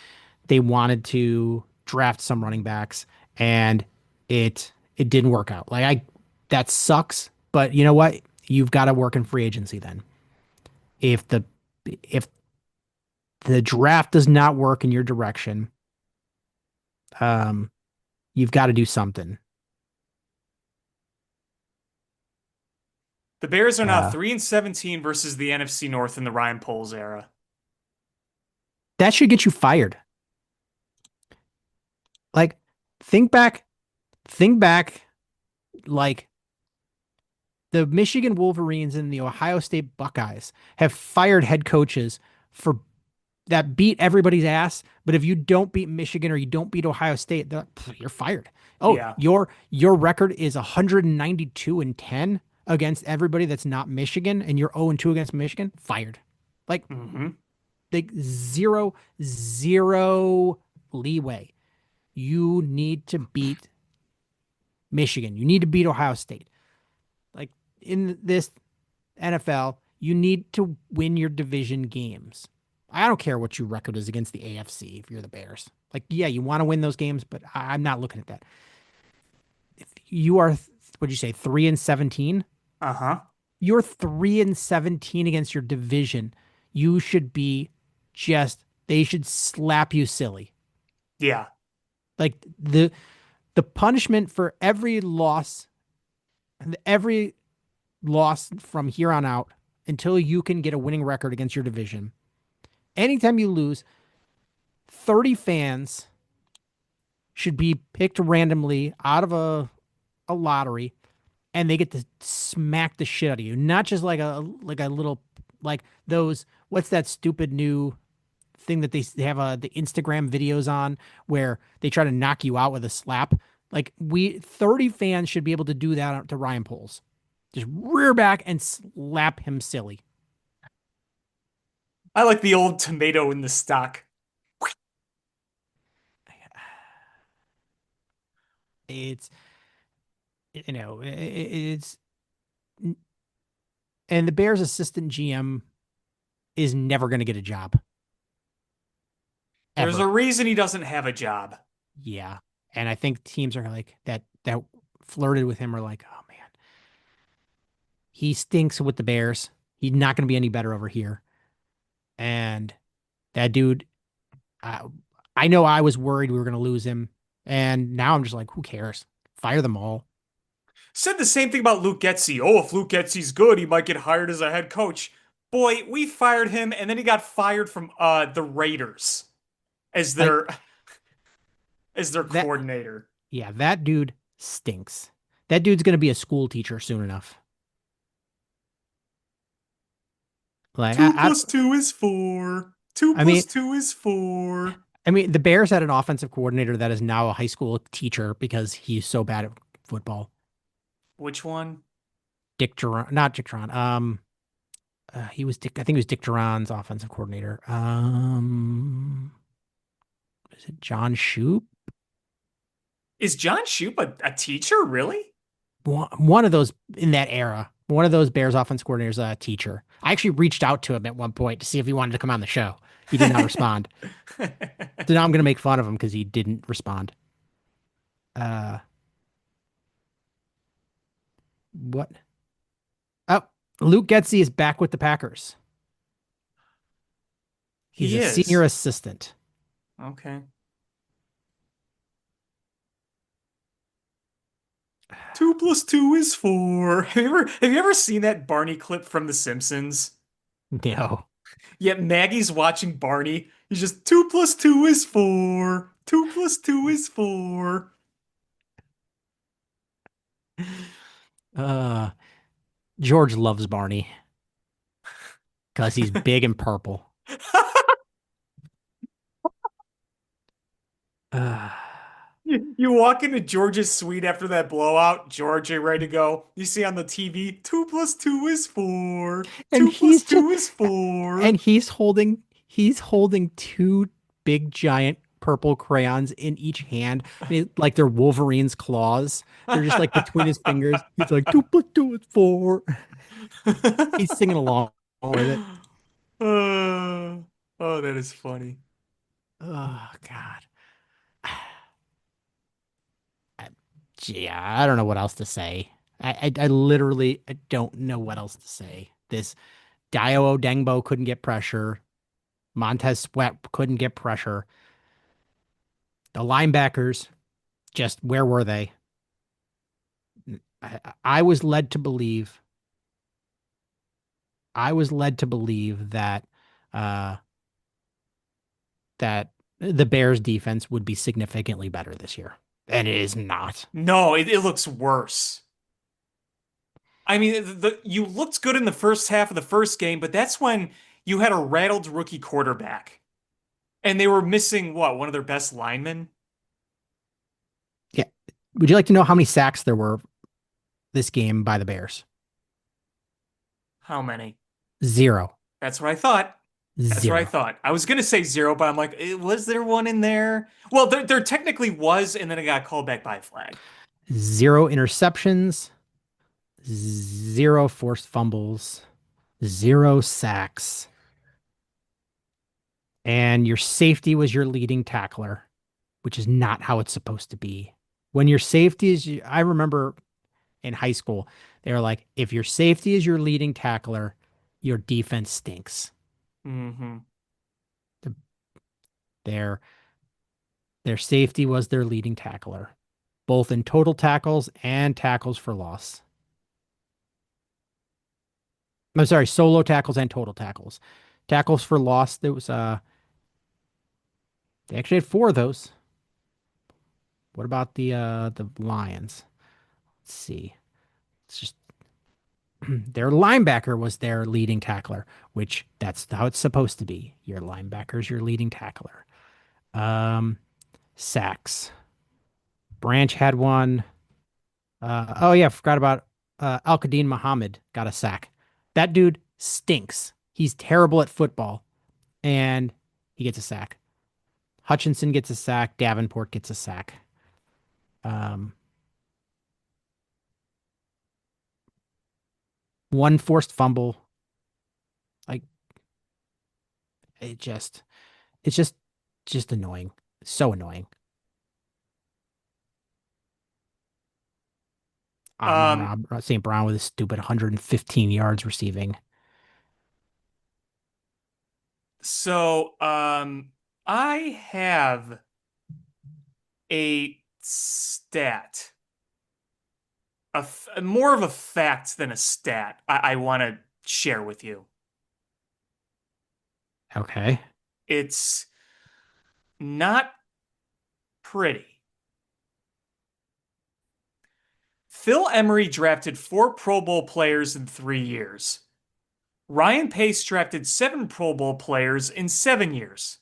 S2: wanted to draft some running backs and it didn't work out. That sucks, but you know what? You've got to work in free agency then. If the if the draft does not work in your direction, um you've got to do something.
S3: The Bears are now
S2: Uh
S3: 3-17 versus the NFC North in the Ryan Poles era.
S2: that should get you fired. Like think back like the Michigan Wolverines and the Ohio State Buckeyes have fired head coaches for that beat everybody's ass. But if you don't beat Michigan or you don't beat Ohio State, you're fired. Oh,
S3: Yeah.
S2: your record is 192-10 against everybody that's not Michigan, and you're 0-2 against Michigan. Fired. Like
S3: Mm-hmm.
S2: zero leeway. You need to beat Michigan. You need to beat Ohio State. Like in this NFL, you need to win your division games. I don't care what your record is against the AFC if you're the Bears. Like, yeah, you want to win those games, but I'm not looking at that. If you are, what'd you say, 3-17?
S3: Uh-huh.
S2: You're 3-17 against your division. You should be they should slap you silly.
S3: Yeah.
S2: Like the punishment for every loss from here on out until you can get a winning record against your division. Anytime you lose, 30 fans should be picked randomly out of a lottery and they get to smack the shit out of you. Not just like a little like those what's that stupid new thing that they have the Instagram videos on where they try to knock you out with a slap. Like 30 fans should be able to do that to Ryan Poles. Just rear back and slap him silly.
S3: I like the old tomato in the stock.
S2: It's it's and the Bears assistant GM is never going to get a job.
S3: There's
S2: Ever.
S3: a reason he doesn't have a job.
S2: Yeah. And I think teams are like that flirted with him are like, oh man, he stinks with the Bears. He's not going to be any better over here. And that dude, I know I was worried we were going to lose him. And now I'm just like, who cares? Fire them all.
S3: Said the same thing about Luke Getsy. Oh, if Luke Getsy's good, he might get hired as a head coach. Boy, we fired him, and then he got fired from the Raiders as
S2: Like
S3: their
S2: that.
S3: coordinator.
S2: Yeah, that dude stinks. That dude's going to be a school teacher soon enough. Like
S3: Two plus two is four. Two
S2: I
S3: plus
S2: mean,
S3: two is four.
S2: I mean, the Bears had an offensive coordinator that is now a high school teacher because he's so bad at football.
S3: Which one?
S2: Dick Duran, not Dick Duran. He was Dick. I think he was Dick Duran's offensive coordinator. Is it John Shoup?
S3: Is John Shoup a teacher, really?
S2: One of those in that era. One of those Bears offense coordinators, a teacher. I actually reached out to him at one point to see if he wanted to come on the show. He did not respond. So now I'm going to make fun of him because he didn't respond. What? Oh, Luke Getsy is back with the Packers. He's
S3: He
S2: a
S3: is.
S2: senior assistant.
S3: Okay. 2 plus 2 is 4. Have you ever seen that Barney clip from The Simpsons?
S2: No.
S3: Yet Maggie's watching Barney. He's just 2 plus 2 is 4. 2 plus 2 is 4.
S2: Uh, George loves Barney because he's big and purple. Uh,
S3: You walk into George's suite after that blowout. George, are you ready to go? You see on the TV, 2 plus 2 is 4.
S2: and
S3: 2 plus
S2: he's just
S3: 2 is 4.
S2: and he's holding two big giant purple crayons in each hand, like they're Wolverine's claws. They're just like between his fingers. He's like 2 plus 2 is 4. He's singing along with it.
S3: Oh, that is funny.
S2: Oh God. Gee, I don't know what else to say. I literally I don't know what else to say. This Dio Dengbo couldn't get pressure. Montez Sweat couldn't get pressure. The linebackers, just where were they? I was led to believe. I was led to believe that uh, that the Bears defense would be significantly better this year, and it is not.
S3: No, it looks worse. I mean, you looked good in the first half of the first game, but that's when you had a rattled rookie quarterback. And they were missing what, one of their best linemen?
S2: Yeah. Would you like to know how many sacks there were this game by the Bears?
S3: How many?
S2: 0.
S3: That's what I thought. That's what I
S2: 0.
S3: thought. I was gonna say 0, but I'm like, was there one in there? Well, there technically was, and then it got called back by a flag.
S2: 0 interceptions, 0 forced fumbles, 0 sacks. And your safety was your leading tackler, which is not how it's supposed to be. When your safety is, I remember in high school, they were like, if your safety is your leading tackler, your defense stinks.
S3: Mm-hmm.
S2: Their their safety was their leading tackler, both in total tackles and tackles for loss. I'm sorry, solo tackles and total tackles. Tackles for loss, there was they actually had 4 of those. What about the Lions? Let's see. It's just their linebacker was their leading tackler, which that's how it's supposed to be. Your linebacker's your leading tackler. Sacks. Branch had one. Oh yeah, forgot about Al-Qadim Muhammad got a sack. That dude stinks. He's terrible at football, and he gets a sack. Hutchinson gets a sack. Davenport gets a sack. Um, One forced fumble. Like it just, it's just annoying. So annoying.
S3: Um,
S2: St. Brown with his stupid 115 yards receiving.
S3: so I have a stat, more of a fact than a stat I want to share with you.
S2: Okay.
S3: It's not pretty. Phil Emery drafted 4 Pro Bowl players in 3 years. Ryan Pace drafted 7 Pro Bowl players in 7 years.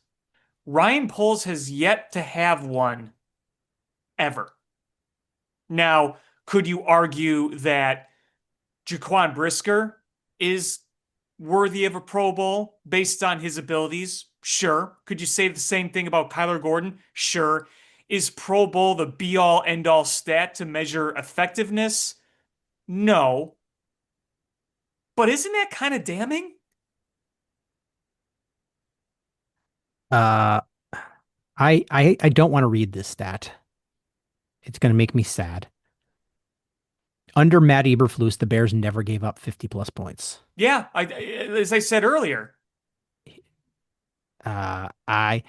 S3: Ryan Poles has yet to have one ever. Now, could you argue that Jaquan Brisker is worthy of a Pro Bowl based on his abilities? Sure. Could you say the same thing about Kyler Gordon? Sure. Is Pro Bowl the be all end all stat to measure effectiveness? No. But isn't that kind of damning?
S2: Uh, I don't want to read this stat. It's going to make me sad. Under Matt Eberflus, the Bears never gave up 50 plus points.
S3: Yeah, as I said earlier.
S2: I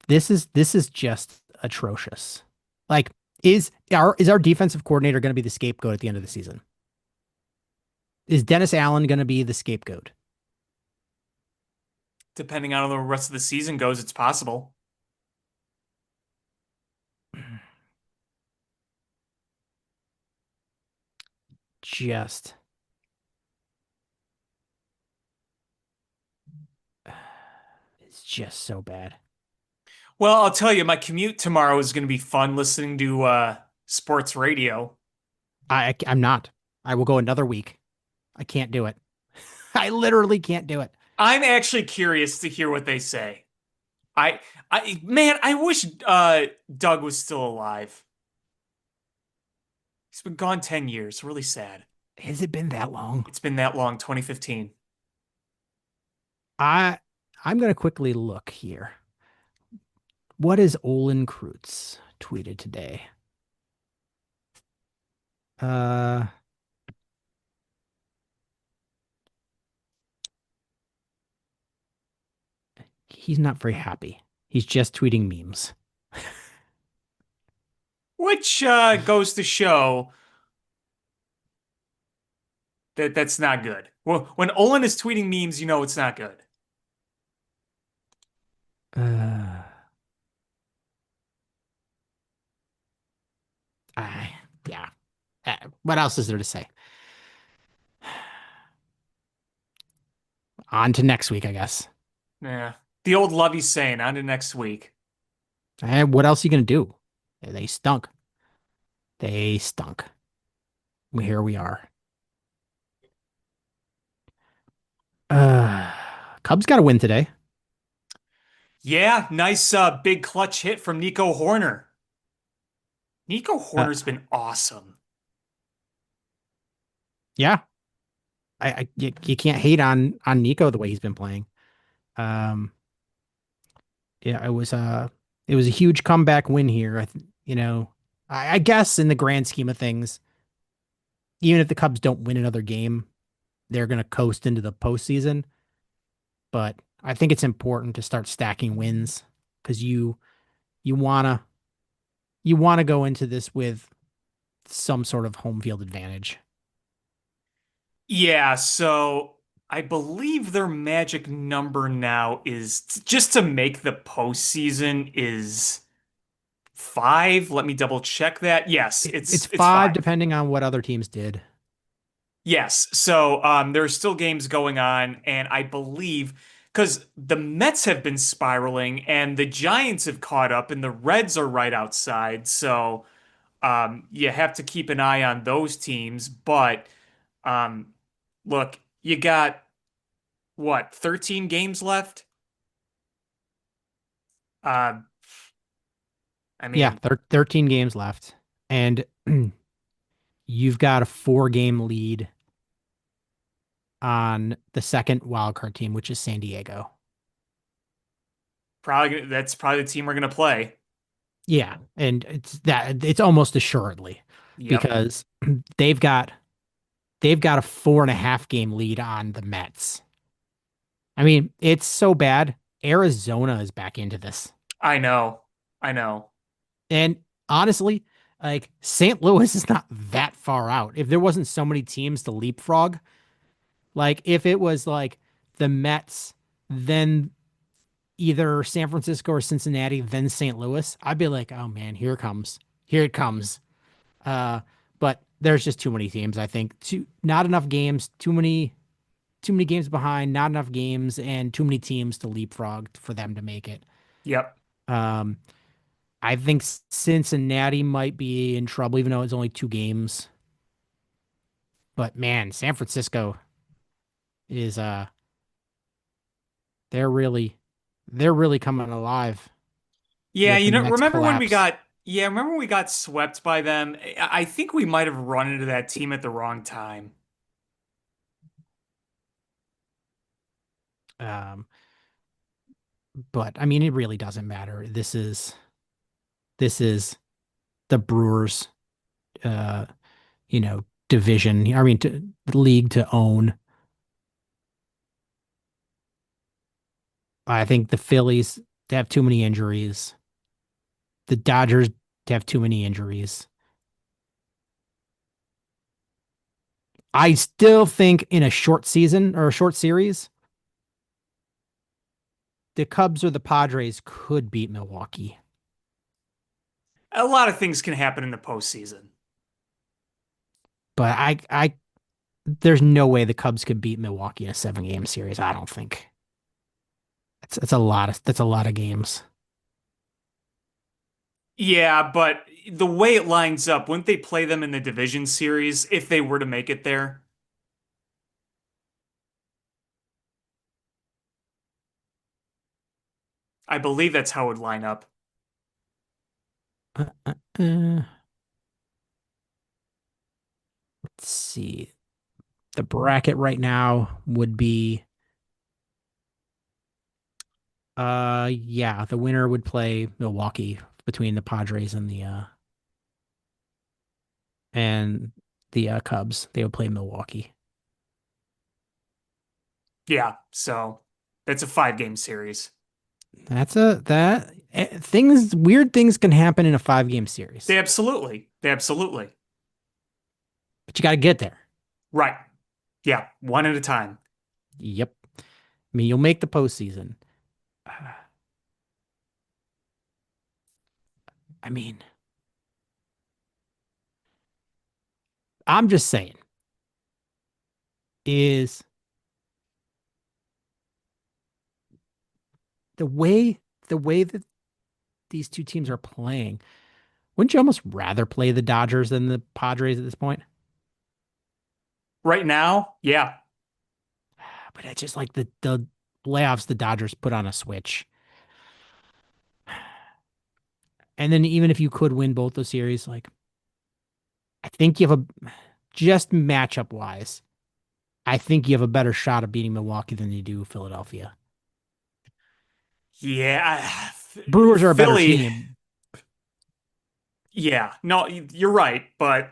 S2: This is just atrocious. Like Is our defensive coordinator going to be the scapegoat at the end of the season? Is Dennis Allen going to be the scapegoat?
S3: Depending on how the rest of the season goes, it's possible.
S2: Just it's just so bad.
S3: Well, I'll tell you, my commute tomorrow is going to be fun listening to sports radio.
S2: I'm not. I will go another week. I can't do it. I literally can't do it.
S3: I'm actually curious to hear what they say. I, man, I wish Doug was still alive. He's been gone 10 years. Really sad.
S2: Has it been that long?
S3: It's been that long, 2015.
S2: I I'm gonna quickly look here. What is Olin Kreutz tweeted today? Uh, he's not very happy. He's just tweeting memes.
S3: Which goes to show that that's not good. Well, when Olin is tweeting memes, you know it's not good.
S2: Uh, yeah. What else is there to say? On to next week, I guess.
S3: Yeah. The old Lovey saying, on to next week.
S2: What else are you gonna do? They stunk. They stunk. Here we are. Uh, Cubs got to win today.
S3: Yeah, nice big clutch hit from Nico Horner. Nico
S2: Uh,
S3: Horner's been awesome.
S2: yeah, you can't hate on Nico the way he's been playing. Um, yeah, it was a huge comeback win here. I guess in the grand scheme of things, even if the Cubs don't win another game, they're gonna coast into the postseason. But I think it's important to start stacking wins because you wanna you wanna go into this with some sort of home field advantage.
S3: Yeah, so I believe their magic number now is just to make the postseason is 5. Let me double check that. Yes,
S2: It's
S3: it's
S2: five,
S3: 5.
S2: depending on what other teams did.
S3: Yes. So there's still games going on, and I believe because the Mets have been spiraling and the Giants have caught up and the Reds are right outside. So you have to keep an eye on those teams. But um, look, you got what, 13 games left? Uh, I
S2: Yeah,
S3: mean,
S2: 13 games left, and you've got a 4 game lead on the second wildcard team, which is San Diego.
S3: that's probably the team we're gonna play.
S2: Yeah, and it's almost assuredly
S3: Yep.
S2: because they've got they've got a 4.5 game lead on the Mets. I mean, it's so bad. Arizona is back into this.
S3: I know. I know.
S2: And honestly, like St. Louis is not that far out. If there wasn't so many teams to leapfrog, like if it was like the Mets, then either San Francisco or Cincinnati, then St. Louis, I'd be like, oh man, here it comes. Here it comes. But there's just too many teams, I think. Not enough games, too many games behind, not enough games, and too many teams to leapfrog for them to make it.
S3: Yep.
S2: Um, I think Cincinnati might be in trouble, even though it's only 2 games. But man, San Francisco is they're really they're really coming alive
S3: Yeah,
S2: with the Mets
S3: remember when
S2: collapse.
S3: remember when we got swept by them? I think we might have run into that team at the wrong time.
S2: Um, but I mean, it really doesn't matter. This is the Brewers, uh, division. I mean, league to own. I think the Phillies, they have too many injuries. The Dodgers to have too many injuries. I still think in a short season or a short series, the Cubs or the Padres could beat Milwaukee.
S3: A lot of things can happen in the postseason.
S2: But there's no way the Cubs could beat Milwaukee in a 7 game series. I don't think. That's a lot of games.
S3: Yeah, but the way it lines up, wouldn't they play them in the division series if they were to make it there? I believe that's how it would line up.
S2: Uh, uh, uh. Let's see. The bracket right now would be yeah, the winner would play Milwaukee between the Padres and the Cubs. They would play Milwaukee.
S3: Yeah, so that's a 5 game series.
S2: Things weird things can happen in a 5 game series.
S3: They absolutely.
S2: But you got to get there.
S3: Right. Yeah, one at a time.
S2: Yep. I mean, you'll make the postseason. I mean, I'm just saying, is the way that these two teams are playing, wouldn't you almost rather play the Dodgers than the Padres at this point?
S3: Right now, yeah.
S2: But it's just like the playoffs, the Dodgers put on a switch. And then even if you could win both those series, like I think you have a just matchup wise, I think you have a better shot of beating Milwaukee than you do Philadelphia.
S3: Yeah.
S2: Brewers are a better
S3: Philly,
S2: team.
S3: yeah. No, you're right, but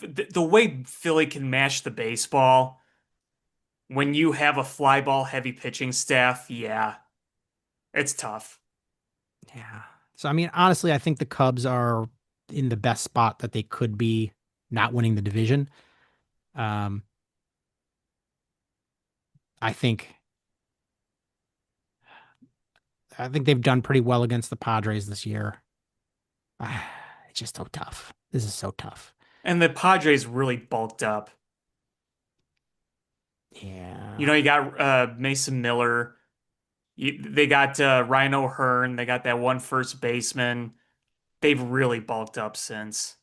S3: the way Philly can mash the baseball when you have a fly ball heavy pitching staff, yeah, it's tough.
S2: Yeah. So I mean, honestly, I think the Cubs are in the best spot that they could be not winning the division. Um, I think I think they've done pretty well against the Padres this year. It's just so tough. This is so tough.
S3: And the Padres really bulked up. You
S2: Yeah.
S3: know, you got Mason Miller. They got Ryan O'Hearn. They got that one first baseman. They've really bulked up since.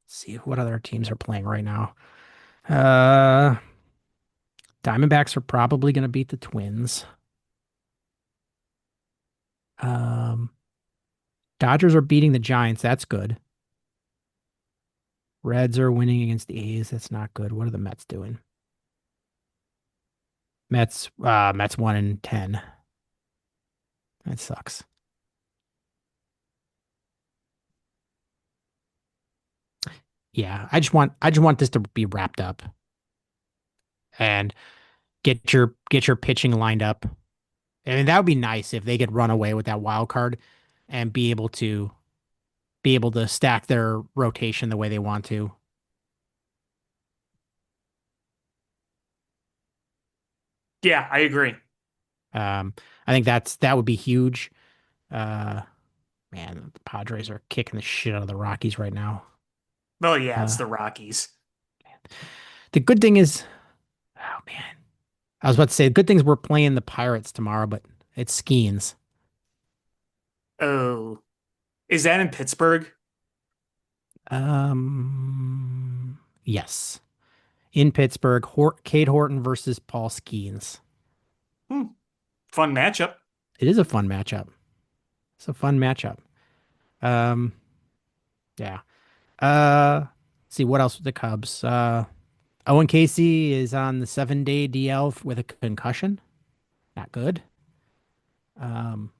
S2: Let's see what other teams are playing right now. Uh, Diamondbacks are probably going to beat the Twins. Um, Dodgers are beating the Giants. That's good. Reds are winning against the A's. That's not good. What are the Mets doing? Mets 1-10. That sucks. Yeah, I just want this to be wrapped up and get your pitching lined up. I mean, that would be nice if they could run away with that wild card and be able to stack their rotation the way they want to.
S3: Yeah, I agree.
S2: Um, I think that would be huge. Uh, Man, the Padres are kicking the shit out of the Rockies right now.
S3: Well, yeah, it's
S2: Uh,
S3: the Rockies.
S2: the good thing is, oh man, I was about to say the good thing is we're playing the Pirates tomorrow, but it's Skeens.
S3: Oh, is that in Pittsburgh?
S2: Yes, in Pittsburgh, Cade Horton versus Paul Skeens.
S3: Hmm, fun matchup.
S2: It is a fun matchup. It's a fun matchup. Um, yeah. See what else with the Cubs. Owen Casey is on the 7-day DL with a concussion. Not good. Um,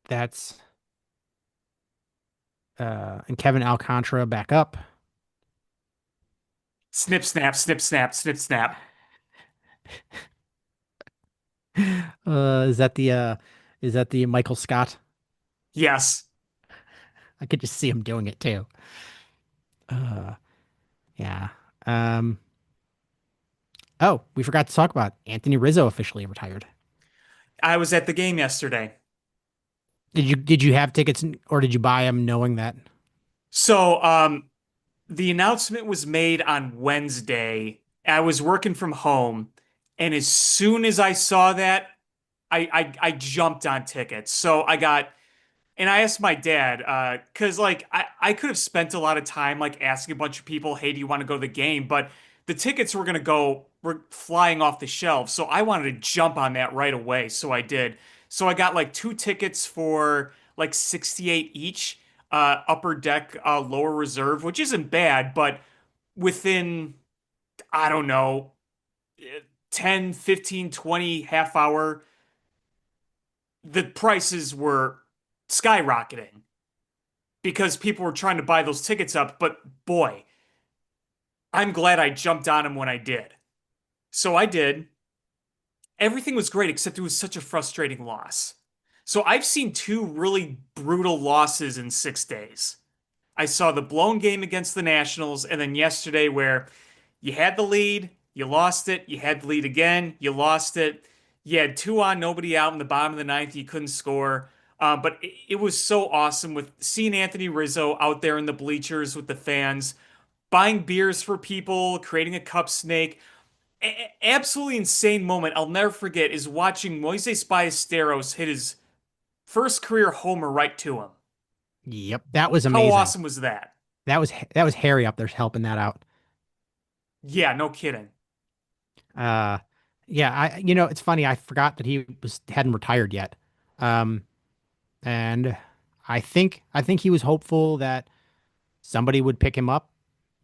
S2: that's and Kevin Alcantara back up.
S3: Snip, snap, snip, snap, snip, snap.
S2: Is that the Michael Scott?
S3: Yes.
S2: I could just see him doing it too. Yeah. Um, oh, we forgot to talk about Anthony Rizzo officially retired.
S3: I was at the game yesterday.
S2: Did you have tickets or did you buy them knowing that?
S3: So, the announcement was made on Wednesday. I was working from home, and as soon as I saw that, I jumped on tickets. So I got, and I asked my dad, because like I could have spent a lot of time like asking a bunch of people, hey, do you want to go to the game? But the tickets were flying off the shelves. So I wanted to jump on that right away. So I did. So I got like two tickets for like 68 each, upper deck, lower reserve, which isn't bad, but within, I don't know, 10, 15, 20 half hour, the prices were skyrocketing because people were trying to buy those tickets up. But boy, I'm glad I jumped on them when I did. So I did. Everything was great, except it was such a frustrating loss. So I've seen two really brutal losses in 6 days. I saw the blown game against the Nationals, and then yesterday where you had the lead, you lost it, you had the lead again, you lost it. You had two on, nobody out in the bottom of the ninth, you couldn't score. But it was so awesome with seeing Anthony Rizzo out there in the bleachers with the fans, buying beers for people, creating a cup snake. Absolutely insane moment I'll never forget is watching Moises Ballesteros hit his first career homer right to him.
S2: Yep, that was
S3: How
S2: amazing.
S3: awesome was that?
S2: That was Harry up there helping that out.
S3: Yeah, no kidding.
S2: Uh, yeah, it's funny. I forgot that he was hadn't retired yet. Um, and I think he was hopeful that somebody would pick him up.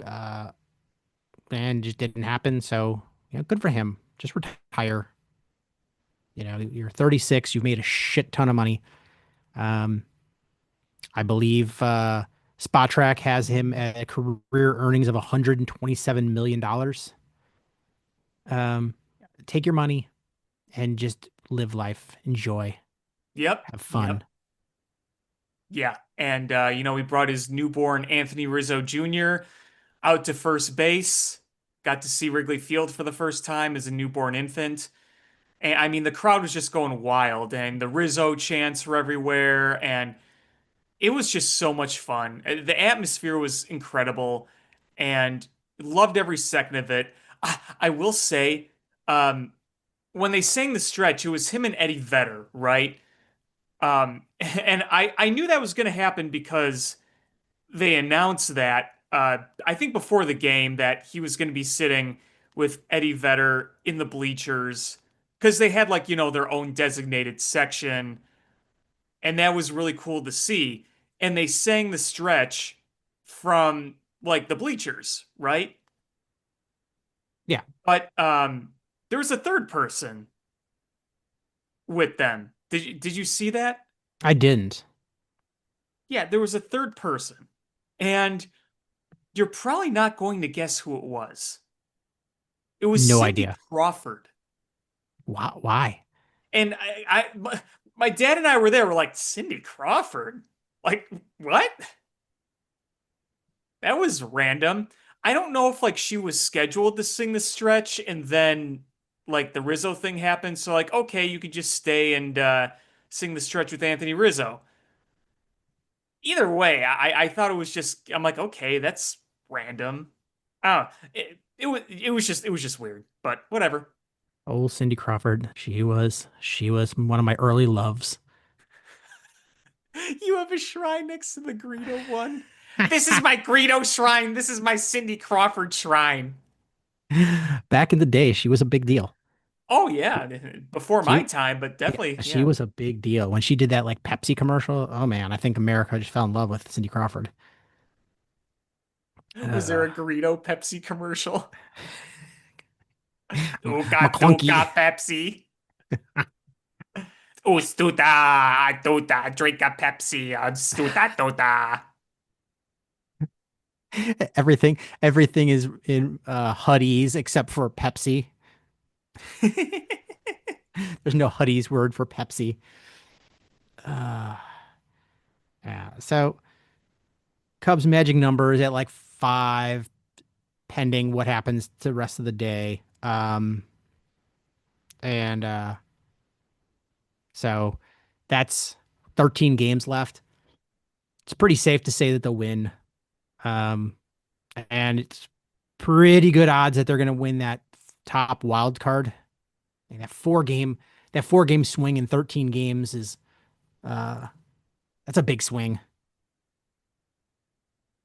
S2: Uh, and just didn't happen. So, good for him. Just retire. You're 36. You've made a shit ton of money. Um, I believe Spotrac has him at career earnings of $127 million. Um, take your money and just live life, enjoy,
S3: Yep,
S2: have fun.
S3: yep. Yeah, and we brought his newborn Anthony Rizzo Jr. out to first base. Got to see Wrigley Field for the first time as a newborn infant. And I mean, the crowd was just going wild, and the Rizzo chants were everywhere, and it was just so much fun. The atmosphere was incredible, and loved every second of it. I will say, um, when they sang the stretch, it was him and Eddie Vedder, right? And I knew that was going to happen because they announced that I think before the game that he was going to be sitting with Eddie Vedder in the bleachers because they had like their own designated section, and that was really cool to see. And they sang the stretch from like the bleachers, right?
S2: Yeah,
S3: But there was a third person with them. Did you see that?
S2: I didn't.
S3: Yeah, there was a third person, and you're probably not going to guess who it was. It was
S2: No
S3: Cindy
S2: idea.
S3: Crawford.
S2: Why?
S3: And my dad and I were there. We're like, Cindy Crawford? Like, what? That was random. I don't know if like she was scheduled to sing the stretch and then like the Rizzo thing happened. So like, okay, you could just stay and sing the stretch with Anthony Rizzo. Either way, I thought it was just I'm like, okay, that's random. Oh, it was just weird, but whatever.
S2: Old Cindy Crawford. She was one of my early loves.
S3: You have a shrine next to the Greedo one. This is my Greedo shrine. This is my Cindy Crawford shrine.
S2: Back in the day, she was a big deal.
S3: Oh yeah, before my
S2: She,
S3: time, but
S2: yeah,
S3: definitely
S2: she
S3: yeah.
S2: was a big deal when she did that like Pepsi commercial. Oh man, I think America just fell in love with Cindy Crawford.
S3: Was there
S2: Uh,
S3: a Greedo Pepsi commercial? Tuka tuka
S2: McClunky.
S3: Pepsi. Ustuta tuta drink a Pepsi. Ustuta tuta.
S2: Everything is in Huddies except for Pepsi. There's no Huddy's word for Pepsi. Uh, yeah. So Cubs magic number is at like 5, pending what happens to the rest of the day. And so that's 13 games left. It's pretty safe to say that they'll win. Um, and it's pretty good odds that they're going to win that top wild card. And that 4 game swing in 13 games is uh that's a big swing.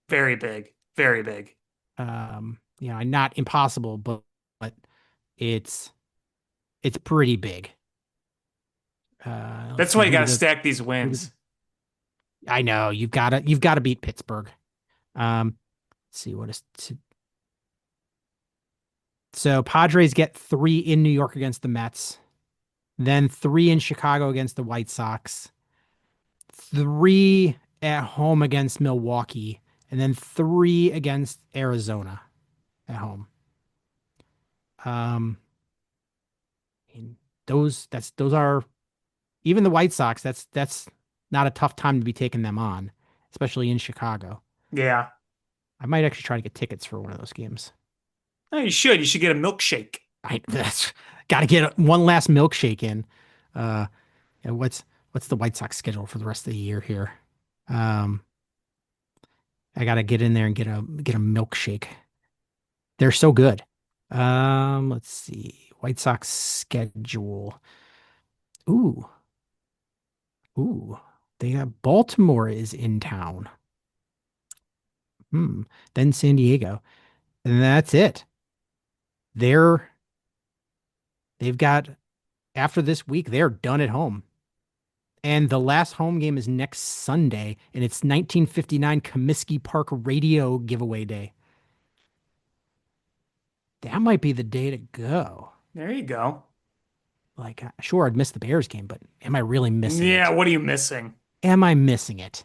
S3: Very big. Very big.
S2: Not impossible, but it's it's pretty big. Let's
S3: That's
S2: see
S3: why you
S2: who
S3: got
S2: do
S3: to
S2: the
S3: stack these
S2: who do the,
S3: wins.
S2: I know you've got to beat Pittsburgh. Let's see what is so Padres get 3 in New York against the Mets, then 3 in Chicago against the White Sox, 3 at home against Milwaukee, and then 3 against Arizona at home. Um, and those are even the White Sox. That's not a tough time to be taking them on, especially in Chicago.
S3: Yeah.
S2: I might actually try to get tickets for one of those games.
S3: Oh, you should. You should get a milkshake.
S2: That's got to get one last milkshake in. Uh, yeah, what's the White Sox schedule for the rest of the year here? Um, I got to get in there and get a milkshake. They're so good. Let's see. White Sox schedule. Ooh, ooh. They got Baltimore is in town. Hmm. Then San Diego. And that's it. They're they've got after this week, they're done at home. And the last home game is next Sunday, and it's 1959 Comiskey Park Radio Giveaway Day. That might be the day to go.
S3: There you go.
S2: Like, sure, I'd miss the Bears game, but am I really missing
S3: Yeah,
S2: it?
S3: what are you missing?
S2: Am I missing it?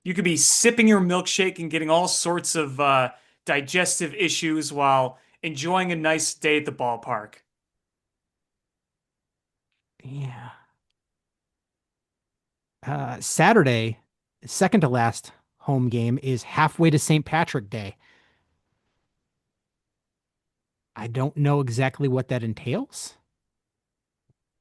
S3: You could be sipping your milkshake and getting all sorts of digestive issues while enjoying a nice day at the ballpark.
S2: Yeah. Saturday, second to last home game is halfway to St. Patrick Day. I don't know exactly what that entails.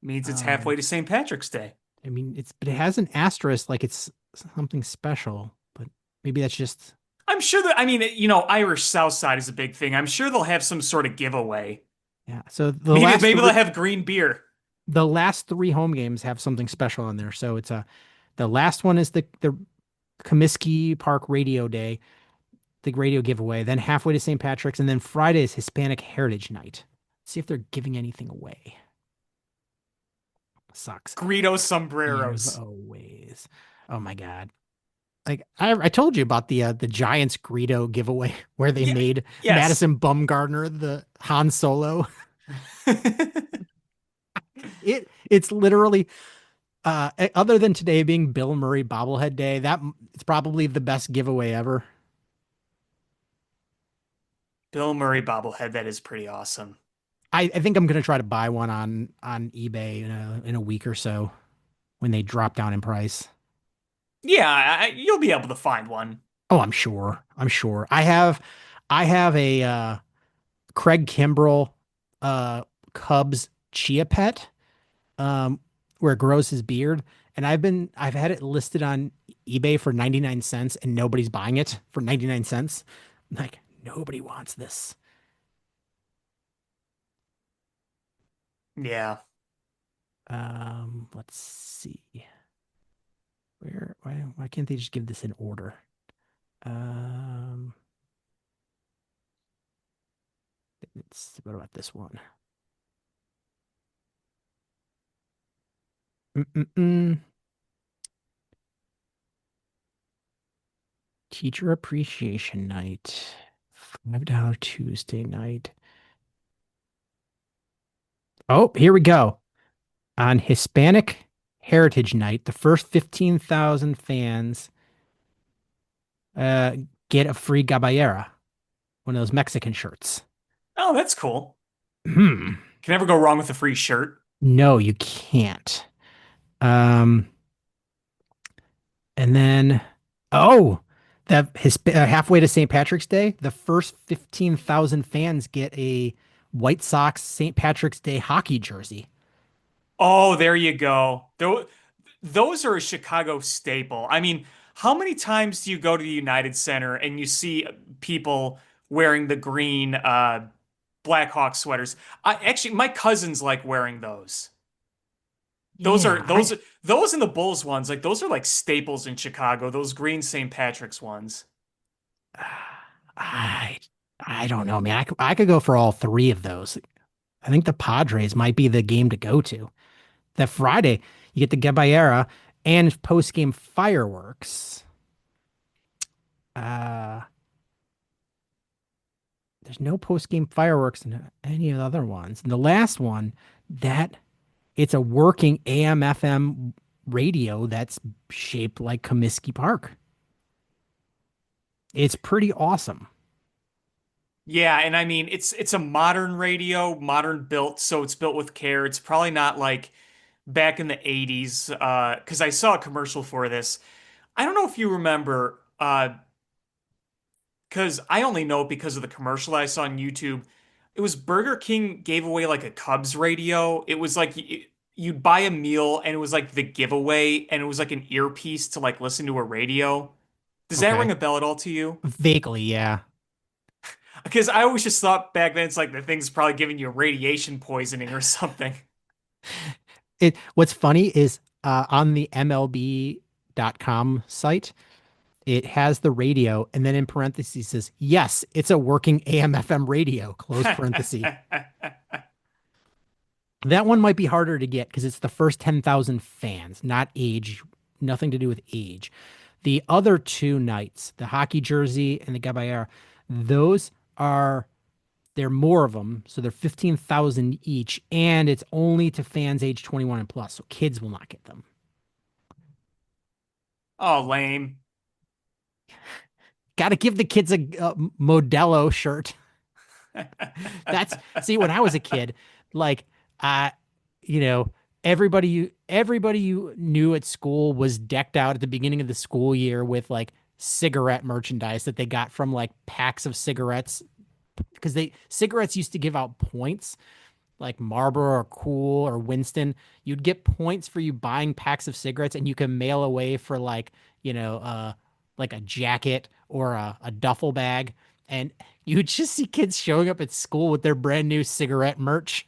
S3: Means it's halfway to St. Patrick's Day.
S2: I mean, but it has an asterisk like it's something special, but maybe that's just
S3: I'm sure that, I mean, Irish South Side is a big thing. I'm sure they'll have some sort of giveaway.
S2: yeah. So
S3: Maybe they'll have green beer.
S2: the last 3 home games have something special on there. So it's the last one is the Comiskey Park Radio Day, the radio giveaway, then halfway to St. Patrick's, and then Friday is Hispanic Heritage Night. Let's see if they're giving anything away. Sucks.
S3: Greedo sombreros.
S2: Giveaways. Oh my God. Like I told you about the Giants Greedo giveaway where they
S3: Yeah,
S2: made
S3: yes.
S2: Madison Bumgarner the Han Solo. It's literally other than today being Bill Murray bobblehead day, that it's probably the best giveaway ever.
S3: Bill Murray bobblehead, that is pretty awesome.
S2: I think I'm gonna try to buy one on eBay in a week or so when they drop down in price.
S3: Yeah, you'll be able to find one.
S2: Oh, I'm sure. I'm sure. I have a Craig Kimbrell Cubs Chia Pet where it grows his beard, and I've had it listed on eBay for 99 cents and nobody's buying it for 99 cents. Like nobody wants this.
S3: Yeah.
S2: Let's see. Why can't they just give this in order? Um what about this one? Mm-mm-mm. Teacher Appreciation Night. $5 Tuesday night. Oh, here we go. On Hispanic Heritage Night, the first 15,000 fans uh, get a free gabardera, one of those Mexican shirts.
S3: Oh, that's cool.
S2: Hmm.
S3: Can never go wrong with a free shirt.
S2: No, you can't. Um, and then, oh, that his halfway to St. Patrick's Day, the first 15,000 fans get a White Sox St. Patrick's Day hockey jersey.
S3: Oh, there you go. Those are a Chicago staple. I mean, how many times do you go to the United Center and you see people wearing the green Blackhawk sweaters? Actually, my cousins like wearing those. Those
S2: Yeah,
S3: are those and the Bulls ones. Like those are like staples in Chicago. Those green St. Patrick's ones.
S2: I, I don't know, man. I could go for all three of those. I think the Padres might be the game to go to. That Friday, you get the Caballera and post-game fireworks. Uh, there's no post-game fireworks in any of the other ones. And the last one, that it's a working AM FM radio that's shaped like Comiskey Park. It's pretty awesome.
S3: Yeah, and I mean it's a modern radio, modern built, so it's built with care. It's probably not like back in the 80s, because I saw a commercial for this. I don't know if you remember, because I only know it because of the commercial I saw on YouTube. It was Burger King gave away like a Cubs radio. It was like you'd buy a meal and it was like the giveaway, and it was like an earpiece to like listen to a radio. Does that ring
S2: Okay.
S3: a bell at all to you?
S2: Vaguely, yeah.
S3: Because I always just thought back then it's like the thing's probably giving you radiation poisoning or something.
S2: What's funny is on the MLB.com site, it has the radio, and then in parentheses says, yes, it's a working AM FM radio, close parenthesis. That one might be harder to get because it's the first 10,000 fans, not age, nothing to do with age. The other two nights, the hockey jersey and the Caballera, those are, there are more of them. So they're 15,000 each, and it's only to fans age 21 and plus. So kids will not get them.
S3: Oh, lame.
S2: Got to give the kids a Modelo shirt. That's, see, when I was a kid, like, uh, you know, everybody you knew at school was decked out at the beginning of the school year with like cigarette merchandise that they got from like packs of cigarettes, because they cigarettes used to give out points, like Marlboro or Cool or Winston. You'd get points for you buying packs of cigarettes, and you can mail away for like, like a jacket or a duffel bag. And you would just see kids showing up at school with their brand new cigarette merch.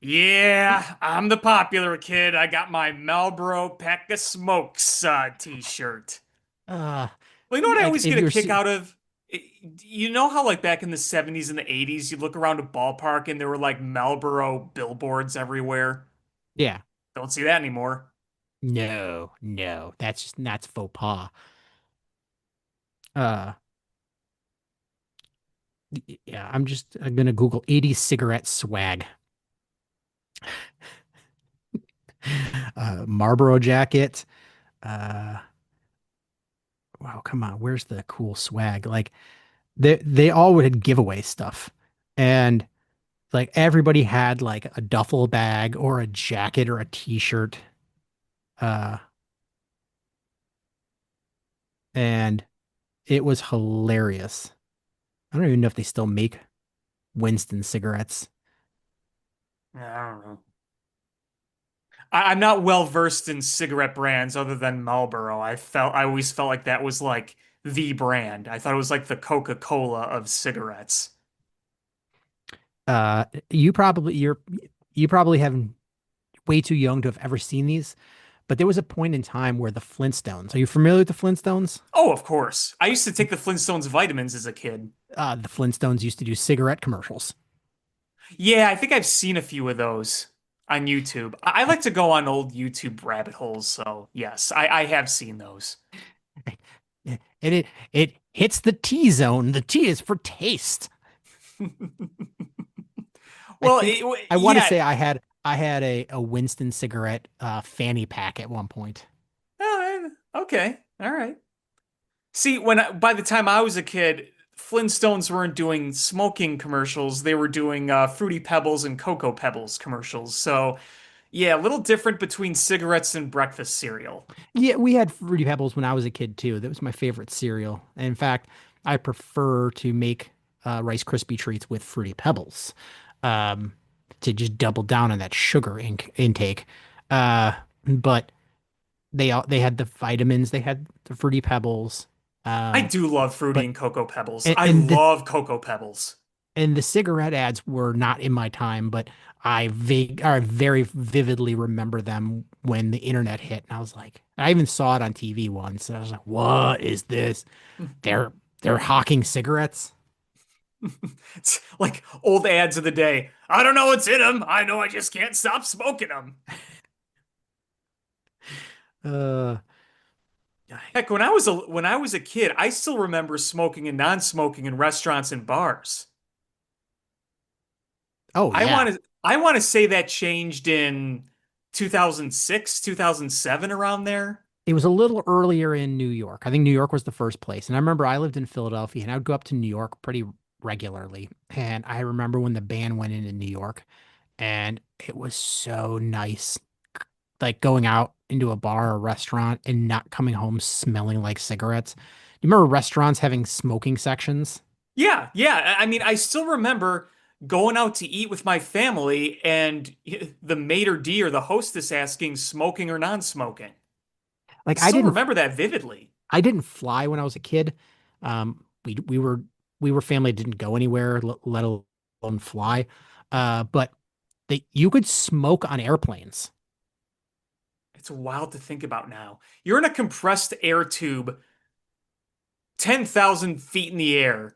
S3: Yeah, I'm the popular kid. I got my Marlboro Pack of Smokes t-shirt.
S2: Uh,
S3: Well, you know what I
S2: like
S3: always
S2: if
S3: get a
S2: you're,
S3: kick out of? You know how like back in the 70s and the 80s, you look around a ballpark and there were like Marlboro billboards everywhere.
S2: yeah,
S3: Don't see that anymore.
S2: no, that's faux pas. Uh, yeah, I'm gonna Google 80s cigarette swag. Marlboro jacket. Uh, wow, come on, where's the cool swag? Like they all would giveaway stuff, and like everybody had like a duffel bag or a jacket or a t-shirt. Uh, and it was hilarious. I don't even know if they still make Winston cigarettes.
S3: I don't know. I'm not well versed in cigarette brands other than Marlboro. I always felt like that was like the brand. I thought it was like the Coca-Cola of cigarettes.
S2: Uh, you probably have way too young to have ever seen these, but there was a point in time where the Flintstones. Are you familiar with the Flintstones?
S3: Oh, of course. I used to take the Flintstones vitamins as a kid.
S2: The Flintstones used to do cigarette commercials.
S3: Yeah, I think I've seen a few of those on YouTube. I like to go on old YouTube rabbit holes, so yes, I have seen those.
S2: And it hits the T zone. The T is for taste. I
S3: Well,
S2: think I want to
S3: yeah.
S2: say I had a Winston cigarette fanny pack at one point.
S3: Oh, okay. All right. See, by the time I was a kid, Flintstones weren't doing smoking commercials. They were doing Fruity Pebbles and Cocoa Pebbles commercials. So, yeah, a little different between cigarettes and breakfast cereal.
S2: Yeah, we had Fruity Pebbles when I was a kid too. That was my favorite cereal. And in fact, I prefer to make Rice Krispie treats with Fruity Pebbles, um, to just double down on that sugar intake. Uh, but they had the vitamins, they had the Fruity Pebbles,
S3: I
S2: um,
S3: do love Fruity
S2: but
S3: and Cocoa Pebbles.
S2: and,
S3: I
S2: and the
S3: love Cocoa Pebbles.
S2: and the cigarette ads were not in my time, but I very vividly remember them when the internet hit, and I was like, I even saw it on TV once, and I was like, what is this? They're they're hawking cigarettes.
S3: It's like old ads of the day. I don't know what's in them. I know I just can't stop smoking them.
S2: Uh,
S3: Heck, when I was a kid, I still remember smoking and non-smoking in restaurants and bars.
S2: oh yeah,
S3: I want to say that changed in 2006, 2007 around there.
S2: it was a little earlier in New York. I think New York was the first place, and I remember I lived in Philadelphia, and I would go up to New York pretty regularly. And I remember when the band went into New York, and it was so nice, like going out into a bar or restaurant and not coming home smelling like cigarettes. You remember restaurants having smoking sections?
S3: Yeah, yeah. I mean, I still remember going out to eat with my family and the maitre d' or the hostess asking smoking or non-smoking.
S2: Like
S3: Still remember that vividly.
S2: I didn't fly when I was a kid. We were family that didn't go anywhere, let alone fly. But you could smoke on airplanes.
S3: It's wild to think about now. You're in a compressed air tube 10,000 feet in the air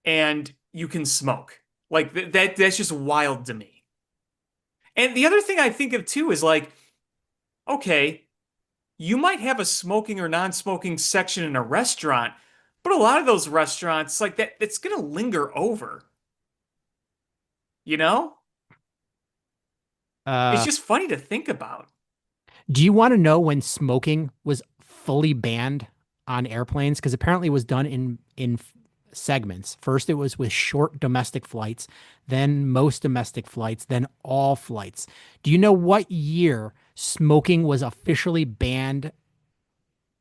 S3: and you can smoke. Like that's just wild to me. And the other thing I think of too is like, okay, you might have a smoking or non-smoking section in a restaurant, but a lot of those restaurants like that's gonna linger over, you know? It's
S2: Uh,
S3: just funny to think about.
S2: do you want to know when smoking was fully banned on airplanes? Because apparently it was done in segments. First, it was with short domestic flights, then most domestic flights, then all flights. Do you know what year smoking was officially banned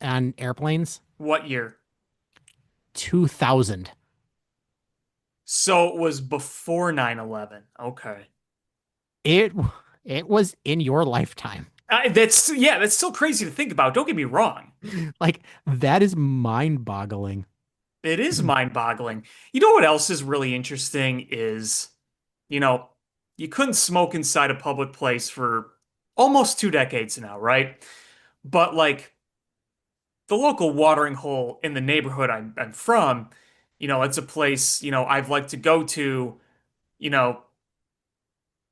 S2: on airplanes?
S3: What year?
S2: 2000.
S3: So it was before 9/11. Okay.
S2: It it was in your lifetime.
S3: That's yeah, that's still crazy to think about. Don't get me wrong.
S2: Like that is mind-boggling.
S3: It is mind-boggling. You know what else is really interesting is, you know, you couldn't smoke inside a public place for almost 2 decades now, right? But like the local watering hole in the neighborhood I'm from, it's a place, I've liked to go to, you know,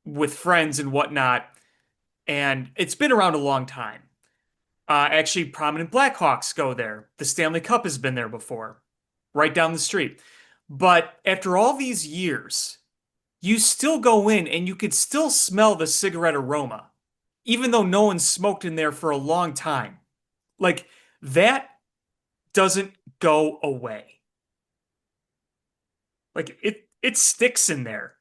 S3: with friends and whatnot, and it's been around a long time. Actually, prominent Blackhawks go there. The Stanley Cup has been there before, right down the street. But after all these years, you still go in and you could still smell the cigarette aroma, even though no one smoked in there for a long time. Like that doesn't go away. Like it sticks in there.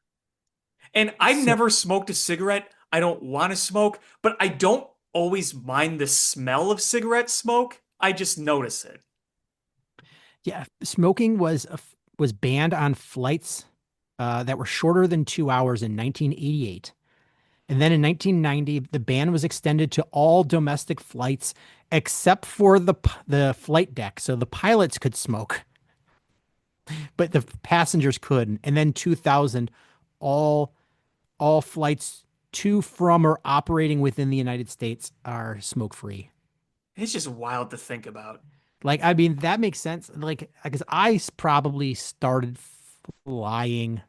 S3: And I've
S2: So
S3: never smoked a cigarette. I don't want to smoke, but I don't always mind the smell of cigarette smoke. I just notice it.
S2: yeah, smoking was banned on flights that were shorter than 2 hours in 1988. And then in 1990, the ban was extended to all domestic flights except for the flight deck. So the pilots could smoke, but the passengers couldn't. And then 2000, all all flights to, from, or operating within the United States are smoke free.
S3: It's just wild to think about.
S2: Like, I mean, that makes sense. Like, because probably started flying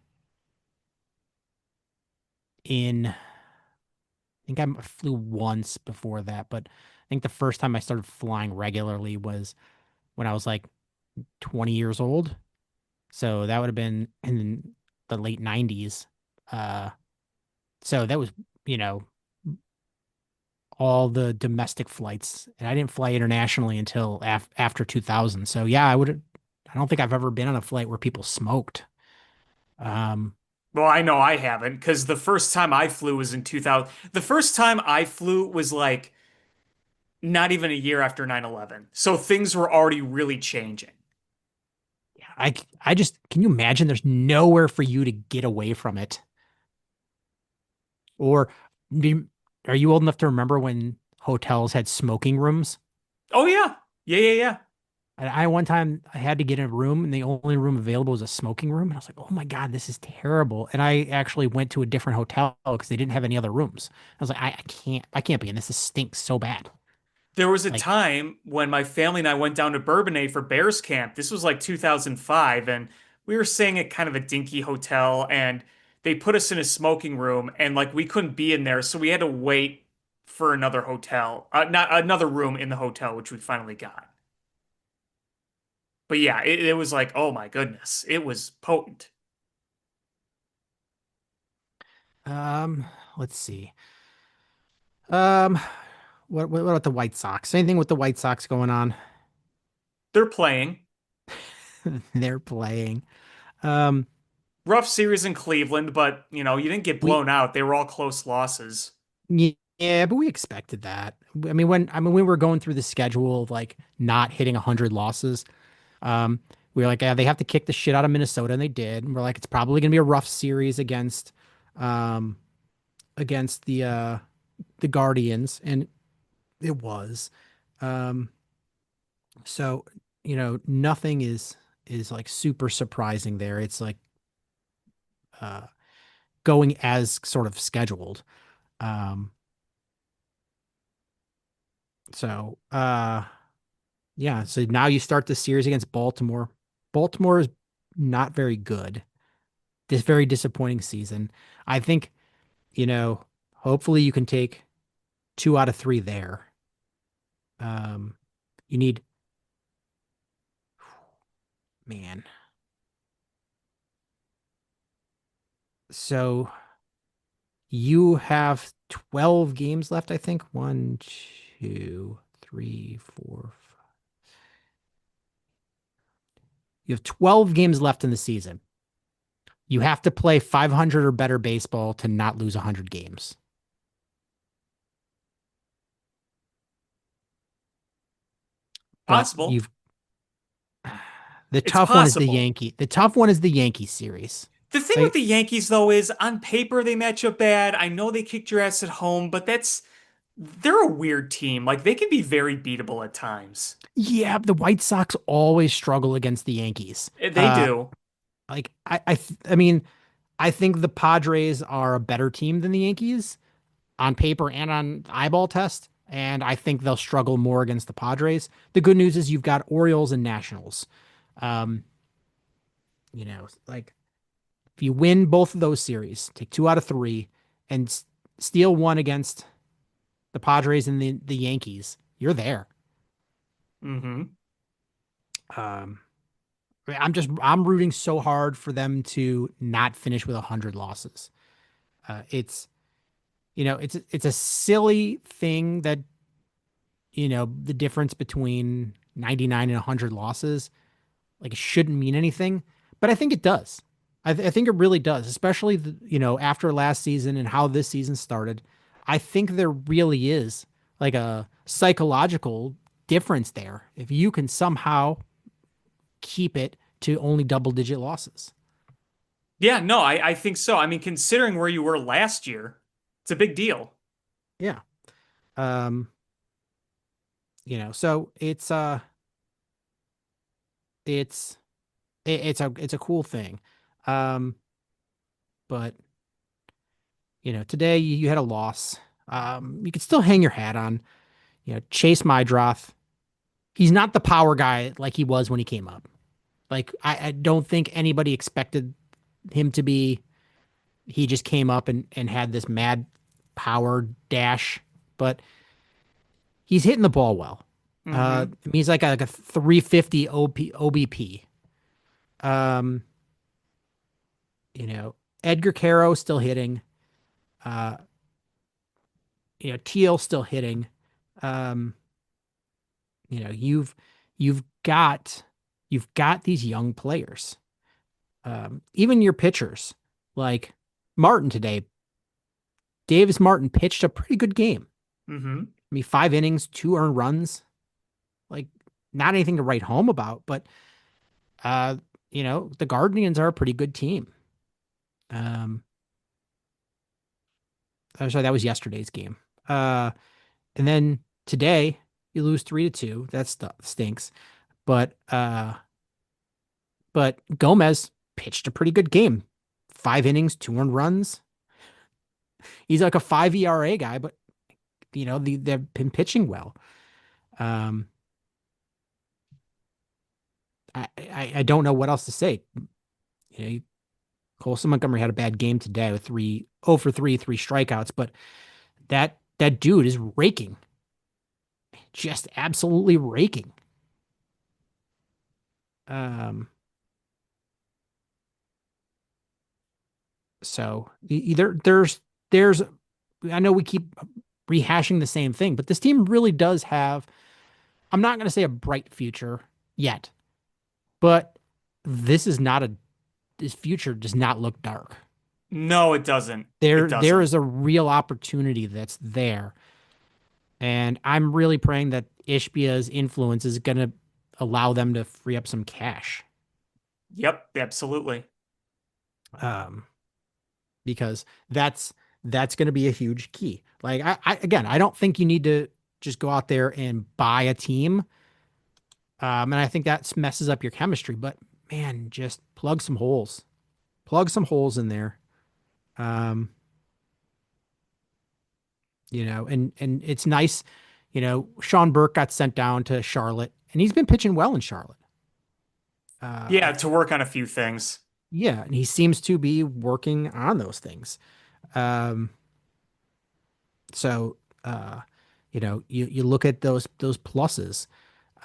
S2: in, I think I flew once before that, but I think the first time I started flying regularly was when I was like 20 years old. So that would have been in the late 90s. Uh, so that was, you know, all the domestic flights, and I didn't fly internationally until after 2000. So yeah, I don't think I've ever been on a flight where people smoked. Um,
S3: Well, I know I haven't because the first time I flew was in 2000. The first time I flew was like not even a year after 9/11. So things were already really changing.
S2: I just, can you imagine there's nowhere for you to get away from it? Or do- are you old enough to remember when hotels had smoking rooms?
S3: Oh yeah. Yeah, yeah, yeah.
S2: I one time I had to get in a room and the only room available was a smoking room. And I was like, oh my God, this is terrible. And I actually went to a different hotel because they didn't have any other rooms. I was like, I can't be in this. This stinks so bad.
S3: There was a
S2: Like,
S3: time when my family and I went down to Bourbonnais for Bears camp. This was like 2005, and we were staying at kind of a dinky hotel, and they put us in a smoking room, and like we couldn't be in there, so we had to wait for another hotel, not another room in the hotel, which we finally got. But yeah, it was like, oh my goodness, it was potent.
S2: um, let's see. Um, what about the White Sox? Anything with the White Sox going on?
S3: They're playing.
S2: They're playing. Um,
S3: Rough series in Cleveland, but you didn't get
S2: we
S3: blown out. They were all close losses.
S2: Yeah, but we expected that. I mean we were going through the schedule of like not hitting 100 losses. Um, we were like, yeah, they have to kick the shit out of Minnesota, and they did. And we're like, it's probably gonna be a rough series um, against the Guardians, and it was. Um, so nothing is like super surprising there. It's like uh going as sort of scheduled. Um, so Yeah, so now you start the series against Baltimore. Baltimore is not very good. This very disappointing season. I think, you know, hopefully you can take 2 out of 3 there. Um, you need, man. So you have 12 games left, I think. One, two, three, four. You have 12 games left in the season. You have to play 500 or better baseball to not lose 100 games. But
S3: Possible.
S2: you've the
S3: It's
S2: tough one is the
S3: possible.
S2: Yankee. The tough one is the Yankee series.
S3: The thing with
S2: Like,
S3: the Yankees, though, is on paper they match up bad. I know they kicked your ass at home, but they're a weird team. Like they can be very beatable at times.
S2: yeah, the White Sox always struggle against the Yankees.
S3: They do.
S2: I mean, I think the Padres are a better team than the Yankees on paper and on eyeball test, and I think they'll struggle more against the Padres. The good news is you've got Orioles and Nationals. Um, like if you win both of those series, take 2 out of 3, and steal one against the Padres and the Yankees, you're there.
S3: Hmm.
S2: Um, I'm rooting so hard for them to not finish with 100 losses. It's it's a silly thing that the difference between 99 and 100 losses, like, it shouldn't mean anything, but I think it does. I think it really does, especially after last season and how this season started. I think there really is like a psychological difference there if you can somehow keep it to only double-digit losses.
S3: Yeah, no, I think so. I mean, considering where you were last year, it's a big deal.
S2: Yeah. Um, so it's it's a cool thing. Um, but today you had a loss. You could still hang your hat on, Chase Mydroth. He's not the power guy like he was when he came up. Like, I don't think anybody expected him to be. He just came up and had this mad power dash, but he's hitting the ball well.
S3: Hmm.
S2: He's like a 350 OBP. Um, Edgar Caro still hitting. Uh, Teal still hitting. Um, you've got you've got these young players. Even your pitchers, like Martin today, Davis Martin pitched a pretty good game.
S3: Mm-hmm.
S2: I mean, 5 innings, 2 earned runs, like not anything to write home about, but uh, the Guardians are a pretty good team. Um, I'm sorry, that was yesterday's game. Uh, and then today you lose 3-2. That stinks. But Gomez pitched a pretty good game. 5 innings, 2 earned runs. He's like a 5 ERA guy, but they've been pitching well. Um, I don't know what else to say. Colson Montgomery had a bad game today with 0 for 3, 3 strikeouts, but that dude is raking, just absolutely raking. So either there's I know we keep rehashing the same thing, but this team really does have, I'm not going to say a bright future yet, but this is not a this future does not look dark.
S3: No, it doesn't. It
S2: There
S3: doesn't.
S2: is a real opportunity that's there. And I'm really praying that Ishbia's influence is going to allow them to free up some cash.
S3: Yep, absolutely.
S2: Um, because that's going to be a huge key. Like again, I don't think you need to just go out there and buy a team. And I think that messes up your chemistry, but man, just plug some holes. Plug some holes in there. Um, and it's nice, Sean Burke got sent down to Charlotte and he's been pitching well in Charlotte.
S3: Yeah, to work on a few things.
S2: Yeah, and he seems to be working on those things. Um, so you look at those pluses,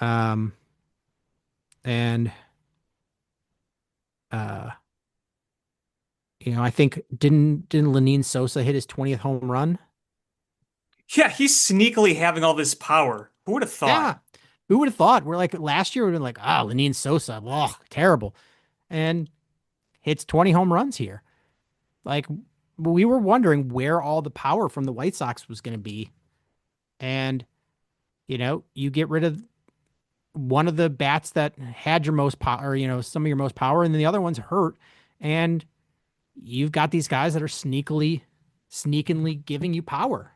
S2: um, and uh, I think didn't Lenine Sosa hit his 20th home run?
S3: Yeah, he's sneakily having all this power. Who would have thought?
S2: Yeah, who would have thought? We're like last year we'd been like, Lenine Sosa, oh, terrible, and hits 20 home runs here. Like we were wondering where all the power from the White Sox was going to be, and you get rid of one of the bats that had your most power, some of your most power, and then the other one's hurt, and you've got these guys that are sneakingly giving you power.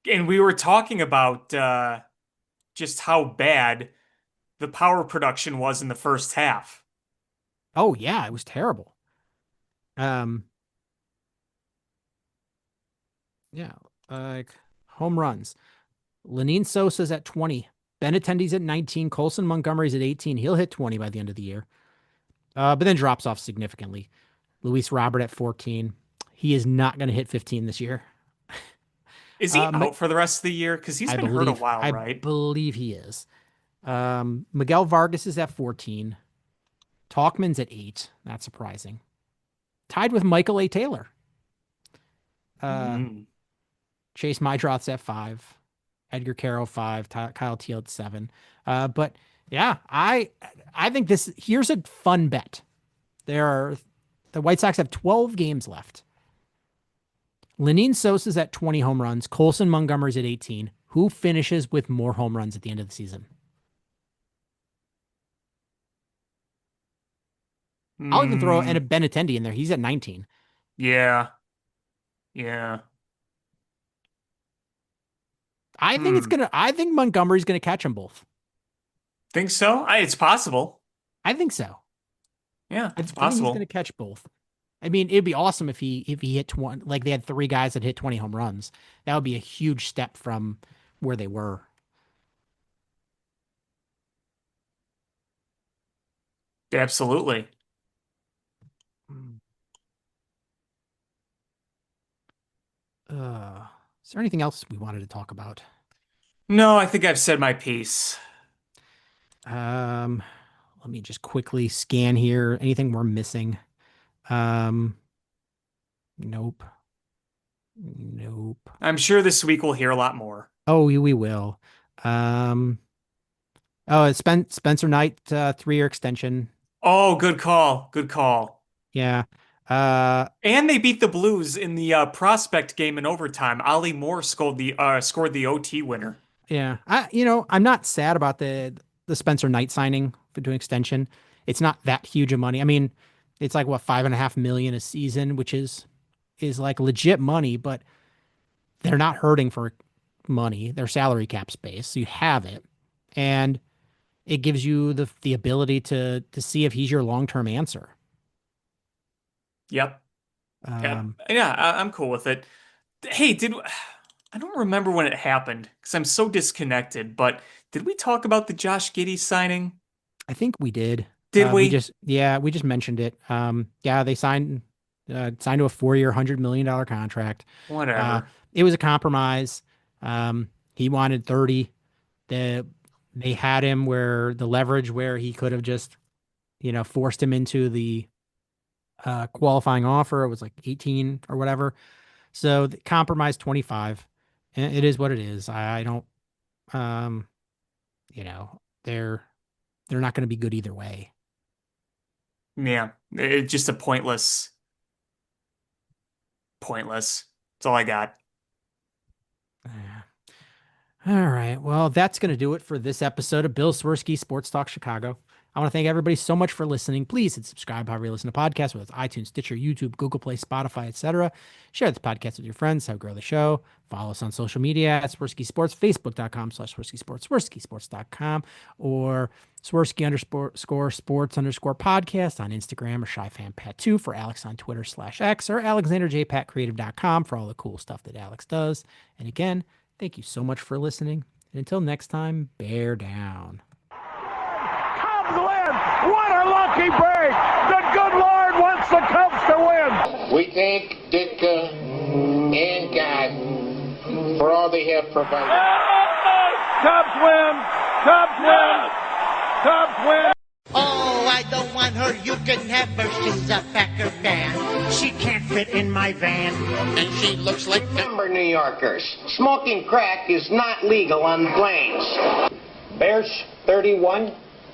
S3: And we were talking about just how bad the power production was in the first half.
S2: Oh yeah, it was terrible. Um, yeah, like home runs. Lenine Sosa's at 20. Benintendi's at 19. Colson Montgomery's at 18. He'll hit 20 by the end of the year. But then drops off significantly. Luis Robert at 14. He is not going to hit 15 this year.
S3: Is he out for the rest of the year? Because he's been hurt a while,
S2: I
S3: right?
S2: believe he is. Miguel Vargas is at 14. Talkman's at 8. Not surprising. Tied with Michael A. Taylor.
S3: Mm.
S2: Chase Mydroth's at 5. Edgar Carroll 5. Kyle Teal at 7. But yeah, I think here's a fun bet. The White Sox have 12 games left. Lenine Sosa's at 20 home runs. Colson Montgomery's at 18. Who finishes with more home runs at the end of the season? I'll even throw a Benintendi in there. He's at 19.
S3: Yeah. Yeah.
S2: I think Montgomery's gonna catch them both.
S3: Think so? It's possible.
S2: I think so.
S3: Yeah, it's
S2: I think
S3: possible.
S2: he's gonna catch both. I mean, it'd be awesome if he hit 20, like they had 3 guys that hit 20 home runs. That would be a huge step from where they were.
S3: Absolutely.
S2: Is there anything else we wanted to talk about?
S3: No, I think I've said my piece.
S2: Let me just quickly scan here. Anything we're missing? Um, nope. Nope.
S3: I'm sure this week we'll hear a lot more.
S2: Oh, we will. Oh, it's Spencer Knight, 3-year extension.
S3: Oh, good call. Good call.
S2: Yeah. Uh,
S3: And they beat the Blues in the prospect game in overtime. Ollie Moore scored the OT winner.
S2: yeah. I'm not sad about the Spencer Knight signing for doing extension. It's not that huge of money. I mean, it's like what, 5.5 million a season, which is like legit money, but they're not hurting for money. Their salary cap space, so you have it, and it gives you the ability to see if he's your long term answer.
S3: Yep. Yeah.
S2: Um,
S3: Yeah, I'm cool with it. Hey, I don't remember when it happened because I'm so disconnected, but did we talk about the Josh Giddey signing?
S2: I think we did.
S3: Did we?
S2: We just mentioned it. Yeah, they signed to a 4-year, $100 million contract. Uh,
S3: Whatever.
S2: it was a compromise. He wanted 30. The They had him where the leverage where he could have just, forced him into the qualifying offer. It was like 18 or whatever. So the compromise 25. And it is what it is. I don't, um, they're not going to be good either way.
S3: Yeah, it's just a pointless. That's all I got.
S2: Yeah. All right. Well, that's going to do it for this episode of Bill Swerski Sports Talk Chicago. I want to thank everybody so much for listening. Please hit subscribe however you listen to podcasts, whether it's iTunes, Stitcher, YouTube, Google Play, Spotify, etc. Share this podcast with your friends. Help grow the show. Follow us on social media at Swerski Sports, Facebook.com/Swerski Sports, SwerskiSports.com, or Swerski_sports_podcast on Instagram, or ShyFanPat2 for Alex on Twitter/X, or AlexanderJPatCreative.com for all the cool stuff that Alex does. And again, thank you so much for listening. And until next time, bear down.
S5: Cubs win! What a lucky break! The good Lord wants the Cubs to win!
S6: We thank Ditka and God for all they have provided.
S5: Cubs win! Cubs win! Cubs win!
S7: Oh, I don't want her. You can have her. She's a Packer fan. She can't fit in my van.
S6: And she looks like number New Yorkers. Smoking crack is not legal on planes. Bears 31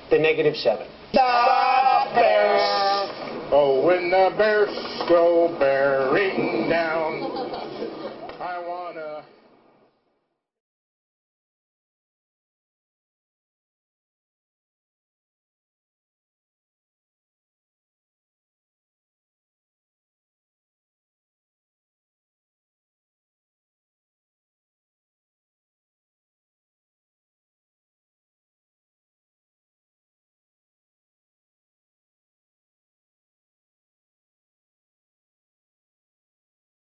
S6: to -7. The Bears. Oh, when the Bears go bearing down.